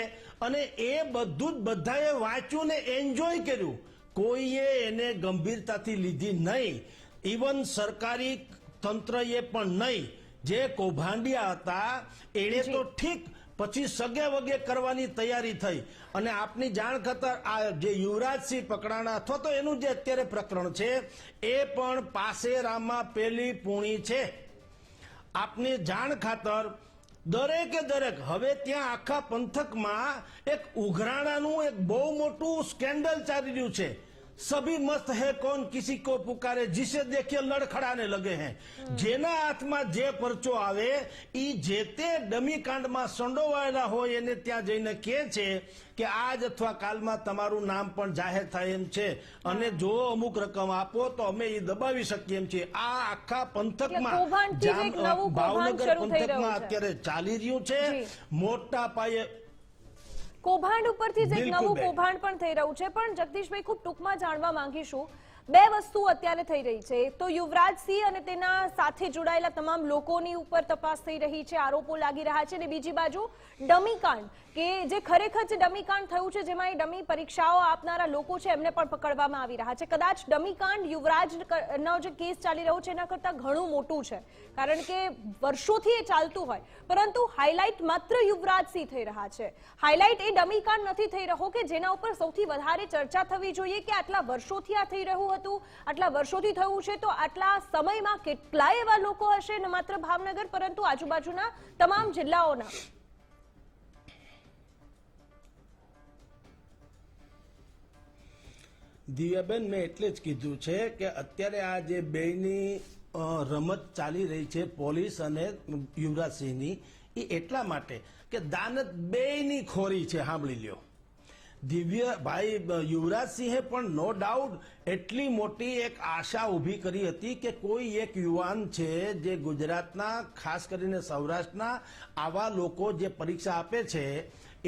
અને એ બધું જ બધાએ વાંચ્યું ને એન્જોય કર્યું. કોઈએ એને ગંભીરતાથી લીધી નહીં, ઇવન સરકારી તંત્રએ પણ નહીં. જે કૌભાંડિયા હતા એણે તો ઠીક પછી સગે વગે કરવાની તૈયારી થઈ. અને આપની જાણ ખાતર આ જે યુવરાજસિંહ પકડાણા અથવા તો એનું જે અત્યારે પ્રકરણ છે એ પણ પાસેરામાં પેલી પૂણી છે. આપની જાણ ખાતર દરેકે દરેક હવે ત્યાં આખા પંથકમાં એક ઉઘરાણાનું એક બહુ મોટું સ્કેન્ડલ ચાલી રહ્યું છે. સભી મસ્ત હે કોન કિસી કો પુકારે जिसे देखिए लड़खड़ाने लगे हैं. જેના હાથમાં જે પરચો આવે ઈ જે તે ડમી કાંડમાં સંડોવાયેલા હોય એને ત્યાં જઈને કહે છે કે આજ અથવા કાલમાં તમારું નામ પણ જાહેર થાય એમ છે અને જો અમુક રકમ આપો તો અમે એ દબાવી શકીએ એમ છે. આ આખા પંથકમાં ભાવનગર પંથકમાં અત્યારે ચાલી રહ્યું છે મોટા પાયે કૌભાંડ ઉપરથી જ એક નવું કૌભાંડ પણ થઈ રહ્યું છે. પણ જગદીશભાઈ, ખૂબ ટૂંકમાં જાણવા માંગીશું, બે વસ્તુ અત્યારે થઈ રહી છે. તો યુવરાજસિંહ અને તેના સાથે જોડાયેલા તમામ લોકોની ઉપર તપાસ થઈ રહી છે, આરોપો લાગી રહ્યા છે, અને બીજી બાજુ ડમી કાંડ કે જે ખરેખર જે ડમી કાંડ થયું છે જેમાં એ ડમી પરીક્ષાઓ આપનારા લોકો છે એમને પણ પકડવામાં આવી રહ્યા છે. કદાચ ડમી કાંડ યુવરાજનો જે કેસ ચાલી રહ્યો છે એના કરતાં ઘણું મોટું છે, કારણ કે વર્ષોથી એ ચાલતું હોય, પરંતુ હાઇલાઇટ માત્ર યુવરાજસિંહ થઈ રહ્યા છે. હાઇલાઇટ એ ડમી કાંડ નથી થઈ રહ્યો કે જેના ઉપર સૌથી વધારે ચર્ચા થવી જોઈએ કે આટલા વર્ષોથી આ થઈ રહ્યું હતું, આટલા વર્ષોથી થયું છે, તો આટલા સમયમાં કેટલાય એવા લોકો હશે ન માત્ર ભાવનગર પરંતુ આજુબાજુના તમામ જિલ્લાઓના. દિવ્યાબેન, મેં એટલે જ કીધું છે કે અત્યારે આ જે બેની રમત ચાલી રહી છે પોલીસ અને યુવરાજસિંહની, એ એટલા માટે કે દાનત બેની ખોરી છે. સાંભળી લ્યો, દિવ્યભાઈ યુવરાજસિંહે પણ નો ડાઉટ એટલી મોટી એક આશા ઊભી કરી હતી કે કોઈ એક યુવાન છે જે ગુજરાતના ખાસ કરીને સૌરાષ્ટ્રના આવા લોકો જે પરીક્ષા આપે છે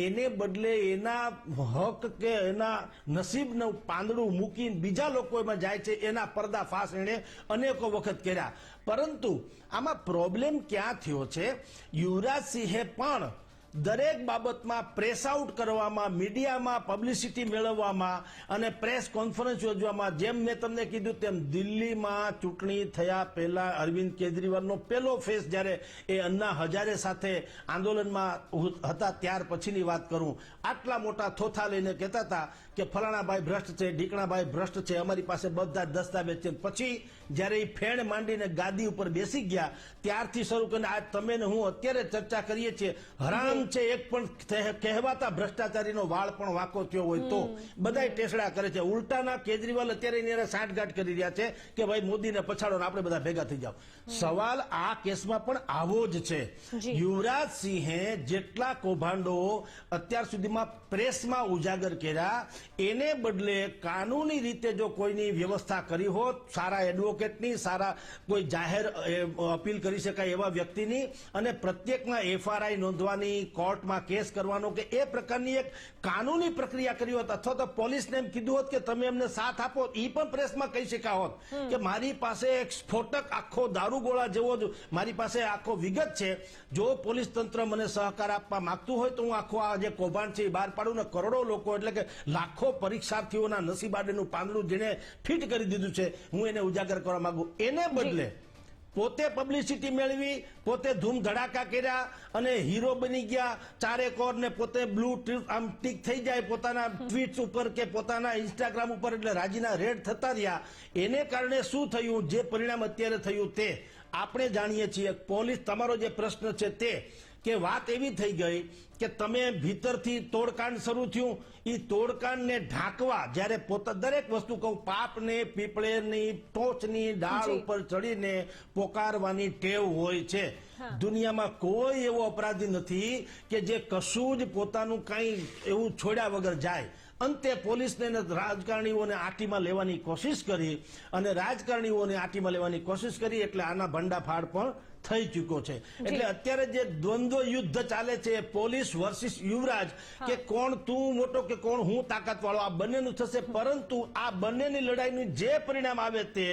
એને બદલે એના હક કે એના નસીબનું પાંદડું મૂકીને બીજા લોકો એમાં જાય છે, એના પર્દાફાશ એણે અનેકો વખત કર્યા. પરંતુ આમાં પ્રોબ્લેમ ક્યાં થયો છે, યુવરાજસિંહે પણ દરેક બાબતમાં પ્રેસ આઉટ કરવામાં, મીડિયામાં પબ્લિસિટી મેળવવામાં અને પ્રેસ કોન્ફરન્સ યોજવામાં, જેમ મેં તમને કીધું તેમ દિલ્હીમાં ચૂંટણી થયા પહેલા અરવિંદ કેજરીવાલનો પહેલો ફેસ જ્યારે એ અન્ના હજારે સાથે આંદોલનમાં હતા ત્યાર પછીની વાત કરું, આટલા મોટા થોથા લઈને કહેતા હતા કે ફલાણાભાઈ ભ્રષ્ટ છે, ઢીકણાભાઈ ભ્રષ્ટ છે, અમારી પાસે બધા દસ્તાવેજ છે. પછી જ્યારે એ ફેણ માંડીને ગાદી ઉપર બેસી ગયા ત્યારથી શરૂ કરીને આજ તમે ને હું અત્યારે ચર્ચા કરીએ છીએ, હરામ છે એક પણ કહેવાતા ભ્રષ્ટાચારીનો વાળ પણ વાંકો થયો હોય તો બધાય ટેસડા કરે છે. ઉલટાના કેજરીવાલ અત્યારે એની સાંઠગાંઠ કરી રહ્યા છે કે ભાઈ મોદીને પછાડો ને આપણે બધા ભેગા થઈ જાવ. સવાલ આ કેસમાં પણ આવો જ છે. યુવરાજ સિંહે જેટલા કૌભાંડો અત્યાર સુધીમાં પ્રેસમાં ઉજાગર કર્યા એને બદલે કાનૂની રીતે જો કોઈની વ્યવસ્થા કરી હોત, સારા એડવોકેટની, સારા કોઈ જાહેર અપીલ કરી શકાય એવા વ્યક્તિની, અને પ્રત્યેકના FRI નોંધવાની, કોર્ટમાં કેસ કરવાનો કે એ પ્રકારની એક કાનૂની પ્રક્રિયા કરી હોત, અથવા તો પોલીસને એમ કીધું હોત કે તમે અમને સાથ આપો, એ પણ પ્રેસમાં કહી શક્યા હોત કે મારી પાસે એક સ્ફોટક આખો દારૂગોળા જેવો જ મારી પાસે આખો વિગત છે, જો પોલીસ તંત્ર મને સહકાર આપવા માંગતું હોય તો હું આખો આ જે કૌભાંડ છે એ બહાર પાડું ને કરોડો લોકો એટલે કે લાખો પરીક્ષાર્થીઓના નસીબાડેનું પાંદડું જેને ફિટ કરી દીધું છે હું એને ઉજાગર કરવા માંગુ. એને બદલે પોતે પબ્લિસિટી મેળવી, પોતે ધૂમ ધડાકા કર્યા અને હીરો બની ગયા ચારેકોર ને પોતે બ્લુ આમ ટીક થઈ જાય પોતાના ટ્વીટ્સ ઉપર કે પોતાના ઇન્સ્ટાગ્રામ ઉપર, એટલે રાજીના રેડ થતા રહ્યા. એને કારણે શું થયું, જે પરિણામ અત્યારે થયું તે આપણે જાણીએ છીએ. પોલીસ, તમારો જે પ્રશ્ન છે તે કે વાત એવી થઈ ગઈ કે તમે ભીતરથી તોડકાંડ શરૂ થયું, એ તોડકાંડને ઢાંકવા જ્યારે પોતા દરેક વસ્તુ કહું, પાપને પીપળેની ટોચની ડાળ ઉપર ચડીને પોકારવાની ટેવ હોય છે. દુનિયામાં કોઈ એવો અપરાધી નથી કે જે કશું જ પોતાનું કંઈ એવું છોડ્યા વગર જાય. અંતે પોલીસને રાજકારણીઓને આટીમાં લેવાની કોશિશ કરી અને રાજકારણીઓને આટીમાં લેવાની કોશિશ કરી એટલે આના ભંડાફાડ પણ થઈ ચૂક્યો છે. એટલે અત્યારે જે દ્વંદ્વ યુદ્ધ ચાલે છે પોલીસ વર્સિસ યુવરાજ, કે કોણ તું મોટો કે કોણ હું તાકાત વાળો, આ બંનેનું થશે. પરંતુ આ બંનેની લડાઈનું જે પરિણામ આવે તે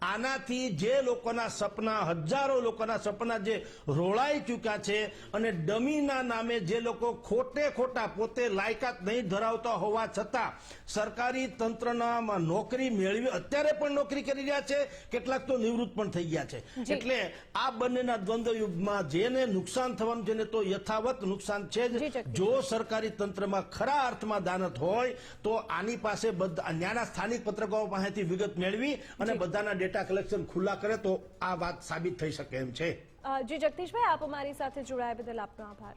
આનાથી જે લોકોના સપના, હજારો લોકોના સપના જે રોળાઈ ચૂક્યા છે અને ડમીના નામે જે લોકો ખોટા પોતે લાયકાત નહીં ધરાવતા હોવા છતાં સરકારી તંત્રના નોકરી મેળવી અત્યારે પણ નોકરી કરી રહ્યા છે, કેટલાક તો નિવૃત્ત પણ થઈ ગયા છે. એટલે આ બંનેના દ્વંદ્વ યુદ્ધમાં જેને નુકસાન થવાનું છે ને તો યથાવત નુકસાન છે જ. જો સરકારી તંત્રમાં ખરા અર્થમાં દાનત હોય તો આની પાસે બધા ન્યાના સ્થાનિક પત્રકારો પાસેથી વિગત મેળવી અને બધાના ડેટા કલેક્શન ખુલ્લા કરે તો આ વાત સાબિત થઈ શકે એમ છે. જી જગદીશભાઈ, આપ અમારી સાથે જોડાયા બદલ આપનો આભાર.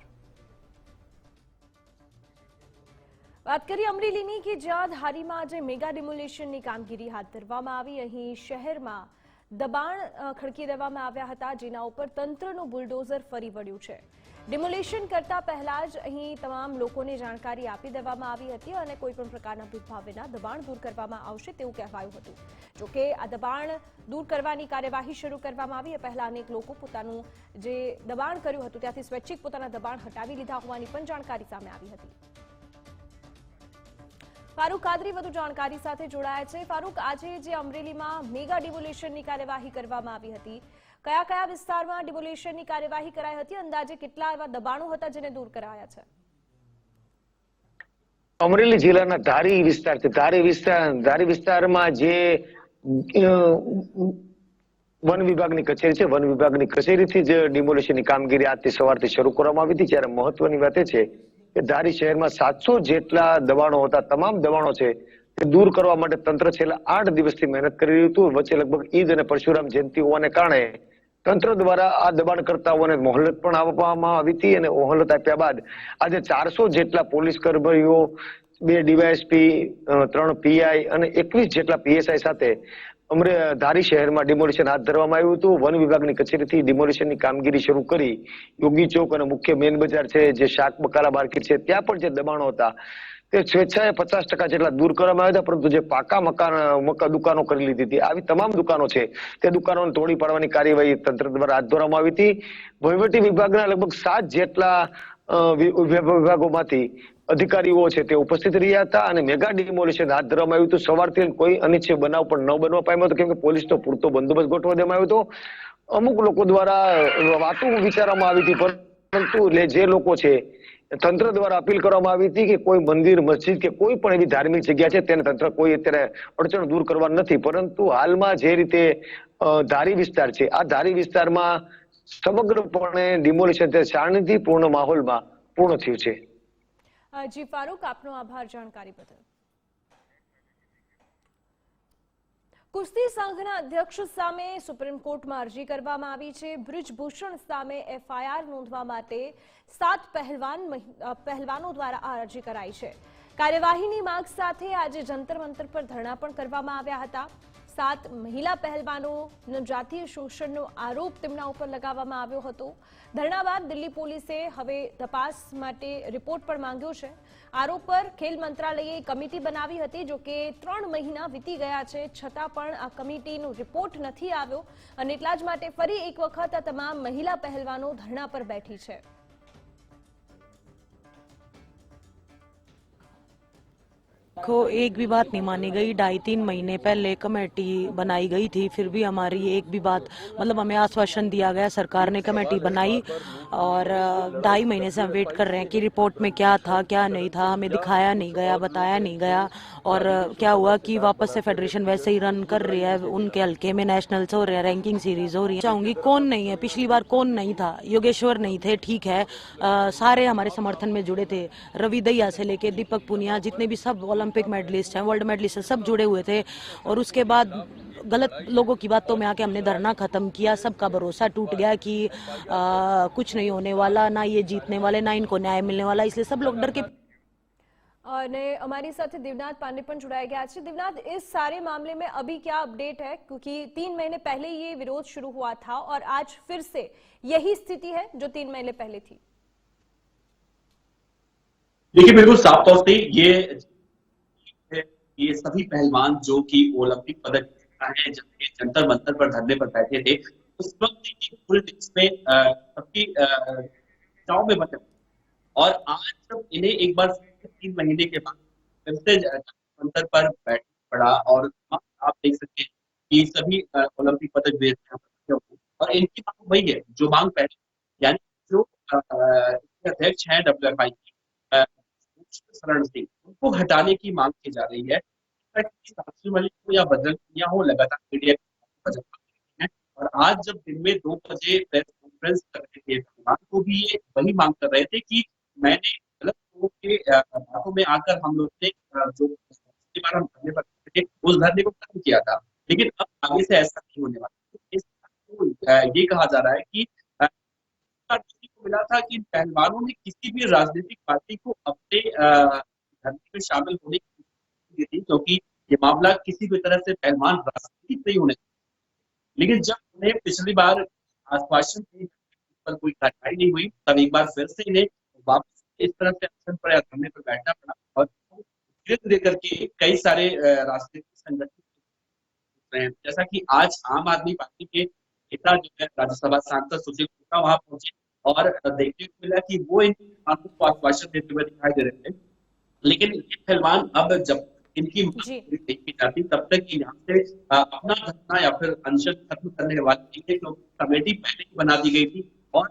વાત કરીએ અમરેલીની કે જ્યાં ધારીમાં આજે મેગા ડિમોલેશનની કામગીરી હાથ ધરવામાં આવી. અહીં શહેરમાં દબાણ ખડકી દેવામાં આવ્યા હતા, જેના ઉપર તંત્રનું બુલડોઝર ફરી વળ્યું છે. ડિમોલેશન કરતા પહેલા જ અહીં તમામ લોકોને જાણકારી આપી દેવામાં આવી હતી અને કોઈ પણ પ્રકારના ભેદભાવ વિના દબાણ દૂર કરવામાં આવશે તેવું કહેવાયું હતું. જોકે આ દબાણ દૂર કરવાની કાર્યવાહી શરૂ કરવામાં આવી એ પહેલા અનેક લોકો પોતાનું જે દબાણ કર્યું હતું ત્યાંથી સ્વૈચ્છિક પોતાના દબાણ હટાવી લીધા હોવાની પણ જાણકારી સામે આવી હતી. ફારૂક કાદરી વધુ જાણકારી સાથે જોડાયા છે. ફારૂક, આજે જે અમરેલીમાં મેગા ડિમોલેશનની કાર્યવાહી કરવામાં આવી હતી, કયા કયા વિસ્તારમાં ડિમોલેશનની કાર્યવાહી કરાઈ હતી, અંદાજે કેટલા એવા દબાણો હતા જેને દૂર કરાયા છે? અમરેલી જિલ્લાના ધારી વિસ્તાર છે. ધારી વિસ્તારમાં જે વન વિભાગની કચેરી છે, વન વિભાગની કચેરીથી જ ડિમોલેશનની કામગીરી આજથી સવારથી શરૂ કરવામાં આવી હતી. જ્યારે મહત્વની વાત એ છે કે ધારી શહેરમાં 700 જેટલા દબાણો હતા, તમામ દબાણો છે તે દૂર કરવા માટે તંત્ર છેલ્લા 8 દિવસથી મહેનત કરી રહ્યું હતું. વચ્ચે લગભગ ઈદ અને પરશુરામ જયંતિ હોવાને કારણે તંત્ર દ્વારા આ દબાણકર્તાઓને મોહલત પણ આપવામાં આવી હતી અને મોહલત આપ્યા બાદ આજે 400 જેટલા પોલીસ કર્મીઓ, 2 ડીવાયએસપી, 3 પીઆઈ અને 21 જેટલા પીએસઆઈ સાથે ધારી શહેરમાં ડિમોલિશન હાથ ધરવામાં આવ્યું હતું. વન વિભાગની કચેરીથી ડિમોલિશનની કામગીરી શરૂ કરી યોગી ચોક અને મુખ્ય મેન બજાર છે, જે શાક બકાલા માર્કેટ છે, ત્યાં પણ જે દબાણો હતા તે સ્વેચ્છાએ 50% જેટલા દૂર કરવામાં આવ્યા હતા. પરંતુ જે પાકા દુકાનો કરી લીધી હતી, આવી તમામ દુકાનો છે તે દુકાનોને તોડી પાડવાની કાર્યવાહી તંત્ર દ્વારા હાથ ધરવામાં આવી હતી. વહીવટી વિભાગના લગભગ 7 જેટલા વિભાગોમાંથી અધિકારીઓ છે તે ઉપસ્થિત રહ્યા હતા અને મેગા ડિમોલિશન હાથ ધરવામાં આવ્યું હતું. સવારથી કોઈ અનિચ્છનીય બનાવ પણ ન બનવા પામ્યો હતો, કેમ કે પોલીસનો પૂરતો બંદોબસ્ત ગોઠવી દેવામાં આવ્યો હતો. અમુક લોકો દ્વારા વાતો વિચારવામાં આવી હતી, પરંતુ જે લોકો છે તંત્ર દ્વારા અપીલ કરવામાં આવી હતી કે કોઈ મંદિર મસ્જિદ કે કોઈ પણ એવી ધાર્મિક જગ્યા છે તેને તંત્ર કોઈ અત્યારે અડચણ દૂર કરવા નથી, પરંતુ હાલમાં જે રીતે ધારી વિસ્તાર છે આ ધારી વિસ્તારમાં સમગ્રપણે ડિમોલિશન શાંતિપૂર્ણ માહોલમાં પૂર્ણ થયું છે। જી ફારૂક, આપનો આભાર જાણકારી બદલ। કુસ્તી સંઘના અધ્યક્ષ સામે સુપ્રીમ કોર્ટમાં અરજી કરવામાં આવી છે। બ્રિજભૂષણ સામે એફઆઈઆર નોંધવા માટે 7 પહેલવાનો દ્વારા આ અરજી કરાઈ છે। કાર્યવાહીની માંગ સાથે આજે જંતર મંતર પર ધરણા પણ કરવામાં આવ્યા હતા। 7 મહિલા પહેલવાનોનો જાતીય શોષણનો આરોપ તેમના ઉપર લગાવવામાં આવ્યો હતો। ધરણા બાદ દિલ્હી પોલીસે હવે તપાસ માટે રિપોર્ટ પણ માંગ્યો છે। આરોપ પર ખેલ મંત્રાલયે કમિટી બનાવી હતી, જો કે 3 મહિના વીતી ગયા છે છતાં પણ આ કમિટીનો રિપોર્ટ નથી આવ્યો અને એટલા જ માટે ફરી એક વખત આ તમામ મહિલા પહેલવાનો ધરણા પર બેઠી છે। को एक भी बात नहीं मानी गई। 2.5-3 महीने पहले कमेटी बनाई गई थी, फिर भी हमारी एक भी बात, मतलब हमें आश्वासन दिया गया, सरकार ने कमेटी बनाई और 2.5 महीने से हम वेट कर रहे हैं कि रिपोर्ट में क्या था क्या नहीं था, हमें दिखाया नहीं गया, बताया नहीं गया। और क्या हुआ कि वापस से फेडरेशन वैसे ही रन कर रही है, उनके हल्के में नेशनल्स हो रहे हैं, रैंकिंग सीरीज हो रही है। चाहूंगी कौन नहीं है, पिछली बार कौन नहीं था, योगेश्वर नहीं थे, ठीक है, सारे हमारे समर्थन में जुड़े थे, रवि दहिया से लेके दीपक पुनिया, जितने भी सब ओलंपिक मेडलिस्ट हैं, वर्ल्ड मेडलिस्ट हैं, सब जुड़े हुए थे। और उसके बाद गलत लोगों की बातों में आके हमने धरना खत्म किया, सबका भरोसा टूट गया कि कुछ नहीं होने वाला, ना ये जीतने वाले, ना इनको न्याय मिलने वाला, इसलिए सब लोग डर के। અને અમારી સાથે दिवनाथ पांडे પણ જોડાઈ ગયા છે। दिवनाथ, इस सारे मामले में अभी क्या अपडेट है, क्योंकि 3 महीने पहले ये विरोध शुरू हुआ था और आज फिर से यही स्थिति है जो 3 महीने पहले थी। देखिए, बिल्कुल साफ तौर से ये सभी पहलवान जो कि ओलंपिक पदक है, जब ये जंतर मंतर पर धरने पर बैठे थे, उस वक्त पूरे देश में सबकी चाव में बचे। और आज जब इन्हें एक बार 3 महीने के बाद फिर से जंतर मंतर पर बैठना पड़ा और आप देख सकते हैं कि सभी ओलंपिक पदक विजेता और इनकी मांग वही है जो मांग पहले, यानी जो अध्यक्ष हैं WFI की शरण सिंह, उनको हटाने की मांग की जा रही है। साक्षी मलिक हो या बजरंग पुनिया हो, लगातार मीडिया हैं और आज जब दिन में 2 बजे प्रेस कॉन्फ्रेंस कर रहे थे तो भी ये वही मांग कर रहे थे कि मैंने गलत लोगों के बातों में आकर हम लोग ने जो बार हम धरने पर थे उस धरने को खत्म किया था, लेकिन अब आगे से ऐसा नहीं होने वाला। ये कहा जा रहा है कि को मिला था कि पहलवानों ने किसी भी राजनीतिक पार्टी को अपने धरने में शामिल होने की थी, क्योंकि ये मामला किसी भी तरह से पहलवान राजनीतिक नहीं होने। लेकिन जब उन्हें पिछली बार आश्वासन पर कोई कार्रवाई नहीं हुई, तब एक बार फिर से इन्हें वापस इस तरह से एक्शन पर या धरने पर बैठना पड़ा और धीरे धीरे करके कई सारे राजनीतिक संगठन, जैसा कि आज आम आदमी पार्टी के नेता जो है राज्यसभा सांसद सुशील कोटा वहां पहुंचे और देखने को मिला कि वो इन पहलवानों को आश्वासन देते हुए दिखाई दे रहे थे। लेकिन ये पहलवान अब जब इनकी नहीं की जाती तब तक यहाँ से अपना धरना या फिर अनशन खत्म करने वाली थी, क्योंकि कमेटी पहले ही बना दी गई थी और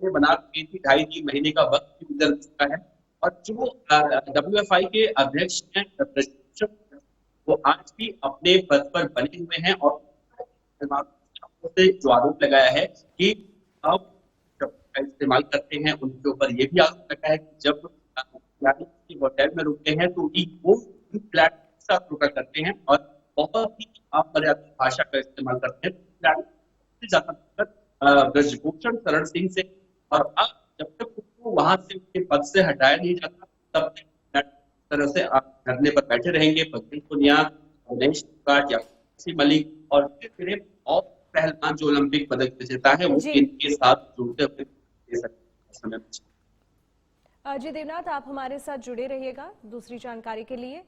बना दी गई थी 2.5-3 महीने का वक्त भी गुजर चुका है। और जो WFI के अध्यक्ष हैं वो आज भी अपने पद पर बने हुए हैं और से जो आरोप लगाया है कि अब जब इस्तेमाल करते हैं उनके ऊपर ये भी आरोप लगा है कि जब होटल में रुकते हैं तो वो प्लेटफॉर्म के साथ रुका करते हैं और बहुत ही अमर्यादित भाषा का इस्तेमाल करते हैं। ब्रजभूषण शरण सिंह से, और अब जब तक उसको वहां से उसके पद से हटाया नहीं जाता तब तक तरह से आप धरने पर बैठे रहेंगे। बजरंग पुनिया, उमेश फोगाट या मलिक और फिर और पहलवान जो ओलंपिक पदक विजेता है वो इनके साथ जुड़ते हुए समय जी देवनाथ, आप हमारे साथ जुड़े रहिएगा दूसरी जानकारी के लिए।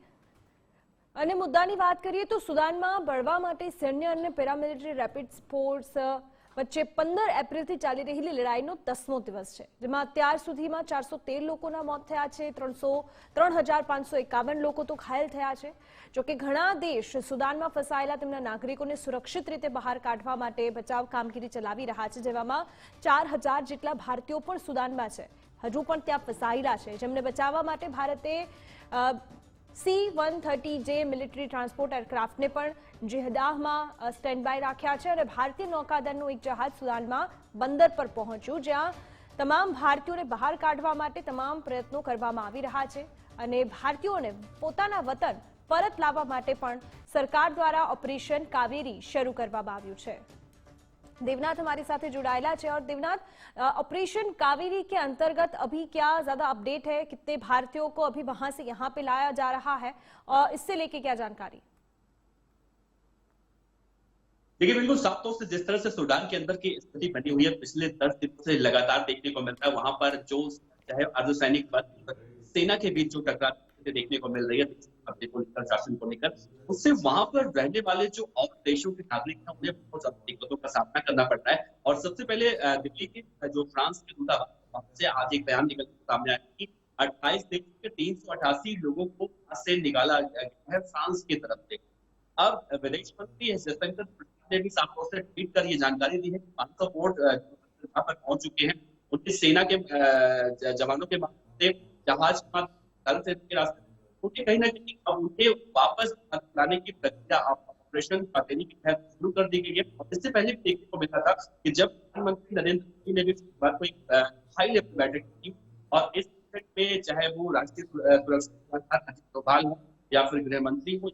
અને મુદ્દાની વાત કરીએ તો સુદાનમાં બળવા માટે સૈન્ય અને પેરામિલિટરી રેપિડ ફોર્સ વચ્ચે 15 એપ્રિલથી ચાલી રહેલી લડાઈનો 10મો દિવસ છે, જેમાં અત્યાર સુધીમાં 413 લોકોના મોત થયા છે, 3,551 લોકો તો ઘાયલ થયા છે। જોકે ઘણા દેશ સુદાનમાં ફસાયેલા તેમના નાગરિકોને સુરક્ષિત રીતે બહાર કાઢવા માટે બચાવ કામગીરી ચલાવી રહ્યા છે, જેવામાં 4,000 જેટલા ભારતીયો પણ સુદાનમાં છે, હજુ પણ ત્યાં ફસાયેલા છે, જેમને બચાવવા માટે ભારતે C-130J મિલિટરી ટ્રાન્સપોર્ટ એરક્રાફ્ટને પણ જેહદાહમાં સ્ટેન્ડ બાય રાખ્યા છે અને ભારતીય નૌકાદળનું એક જહાજ સુદાનમાં બંદર પર પહોંચ્યું, જ્યાં તમામ ભારતીયોને બહાર કાઢવા માટે તમામ પ્રયત્નો કરવામાં આવી રહ્યા છે અને ભારતીયોને પોતાના વતન પરત લાવવા માટે પણ સરકાર દ્વારા ઓપરેશન કાવેરી શરૂ કરવામાં આવ્યું છે। देवनाथ हमारे साथ जुड़ाएला है और देवनाथ, ऑपरेशन कावेरी के अंतर्गत अभी क्या ज्यादा अपडेट है, कितने भारतीयों को अभी वहां से यहाँ पे लाया जा रहा है और इससे लेके क्या जानकारी? देखिए, बिल्कुल साफ तौर से जिस तरह से सूडान के अंदर की स्थिति बनी हुई है पिछले 10 दिनों से लगातार देखने को मिलता है, वहां पर जो चाहे अर्धसैनिक बल सेना के बीच जो टकराव देखने को मिल रही है अपने को लेकर, शासन को लेकर, उससे वहां पर रहने वाले जो और देशों के नागरिक हैं उन्हें बहुत ज्यादा दिक्कतों का सामना करना पड़ता है। और सबसे पहले दिल्ली के जो फ्रांस के दूतावास से आज एक बयान निकल सामने आया कि 28 देश के 388 लोगों को वहां से निकाला गया है फ्रांस की तरफ से। अब विदेश मंत्री एस जयशंकर ने भी साफ तौर से ट्वीट कर ये जानकारी दी है कि 500 बोट वहां पर पहुंच चुके हैं, उनकी सेना के जवानों के माध्यम से जहाज के रास्ते उनके कहीं ना कहीं उनके वापस लाने की प्रक्रिया ऑपरेशन कावेरी के तहत शुरू कर दी गई है। इससे पहले भी देखने को मिला था कि जब प्रधानमंत्री नरेंद्र मोदी ने भी बात को एक हाई लेवल बैठक की और इस बैठक में चाहे वो राष्ट्रीय सुरक्षा अजित डोभाल हो या फिर गृह मंत्री हो,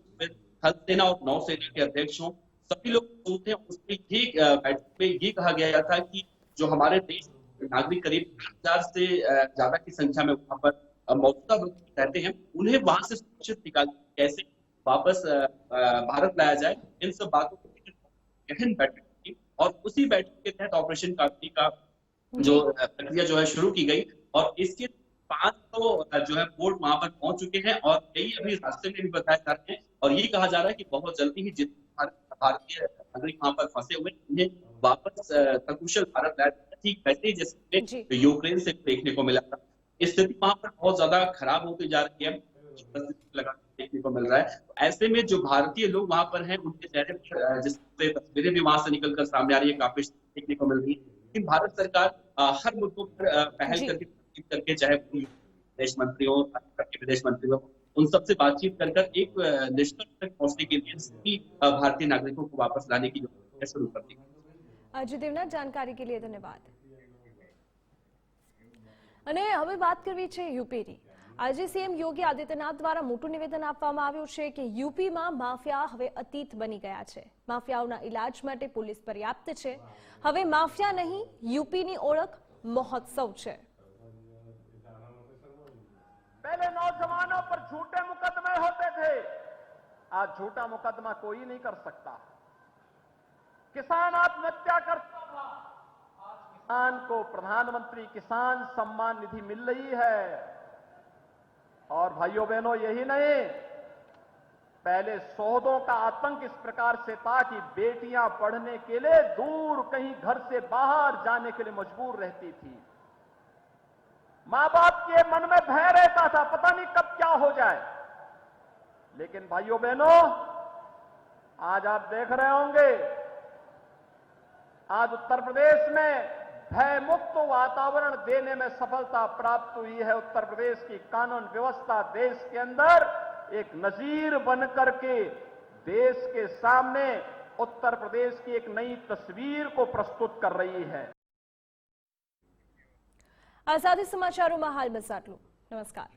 थल सेना और नौसेना के अध्यक्ष हो, सभी लोग सुनते हैं। उसमें ये बैठक में ये कहा गया था कि जो हमारे देश नागरिक करीब 1000 से ज्यादा की संख्या में वहां पर मौजूदा रहते हैं, उन्हें वहां से सुरक्षित निकाल कैसे वापस भारत लाया जाए, इन सब बातों को गहन बैठक की और उसी बैठक के तहत ऑपरेशन कावेरी का जो प्रक्रिया जो है शुरू की गई और इसके 500 जो है बोट वहां पर पहुंच चुके हैं और कई अभी रास्ते में भी बताए जा रहे हैं और ये कहा जा रहा है कि बहुत जल्दी ही जितने भारतीय नागरिक वहां पर फंसे हुए उन्हें वापस सकुशल भारत लाया जाए, ठीक वैसे ही जैसे यूक्रेन से देखने को मिला था। स्थिति वहां पर बहुत ज्यादा खराब होती जा रही है, देखने को मिल रहा है। ऐसे में जो भारतीय लोग वहां पर हैं उनके चेहरे पर जिससे तस्वीरें भी वहां से निकलकर सामने आ रही है, काफी देखने को मिल रही है। लेकिन भारत सरकार हर मुद्दों पर पहल करके चाहे विदेश मंत्री हो, विदेश मंत्री हो, उन सबसे बातचीत कर एक निष्कर्ष तक पहुंचने के लिए सभी भारतीय नागरिकों को वापस लाने की जो शुरू कर दी। जी देवनाथ, जानकारी के लिए धन्यवाद। અને હવે વાત કરવી છે યુપીની। આજે સીએમ યોગી આદિત્યનાથ દ્વારા મોટું નિવેદન આપવામાં આવ્યું છે કે યુપીમાં માફિયા હવે અતીત બની ગયા છે, માફિયાઓના ઇલાજ માટે પોલીસ પર્યાપ્ત છે, હવે માફિયા નહીં યુપીની ઓળખ મહોત્સવ છે। पहले नौजवानों पर झूठे मुकदमे होते थे, आज झूठा मुकदमा कोई नहीं कर सकता। किसान आत्महत्या करता था, किसान को प्रधानमंत्री किसान सम्मान निधि मिल रही है। और भाइयों बहनों, यही नहीं, पहले सौदों का आतंक इस प्रकार से था कि बेटियां पढ़ने के लिए दूर कहीं घर से बाहर जाने के लिए मजबूर रहती थी। मां बाप के मन में भय रहता था, पता नहीं कब क्या हो जाए। लेकिन भाइयों बहनों, आज आप देख रहे होंगे, आज उत्तर प्रदेश में भय मुक्त वातावरण देने में सफलता प्राप्त हुई है। उत्तर प्रदेश की कानून व्यवस्था देश के अंदर एक नजीर बनकर के देश के सामने उत्तर प्रदेश की एक नई तस्वीर को प्रस्तुत कर रही है। આ સાથે સમાચારોમાં હાલ બસ આટલું। નમસ્કાર।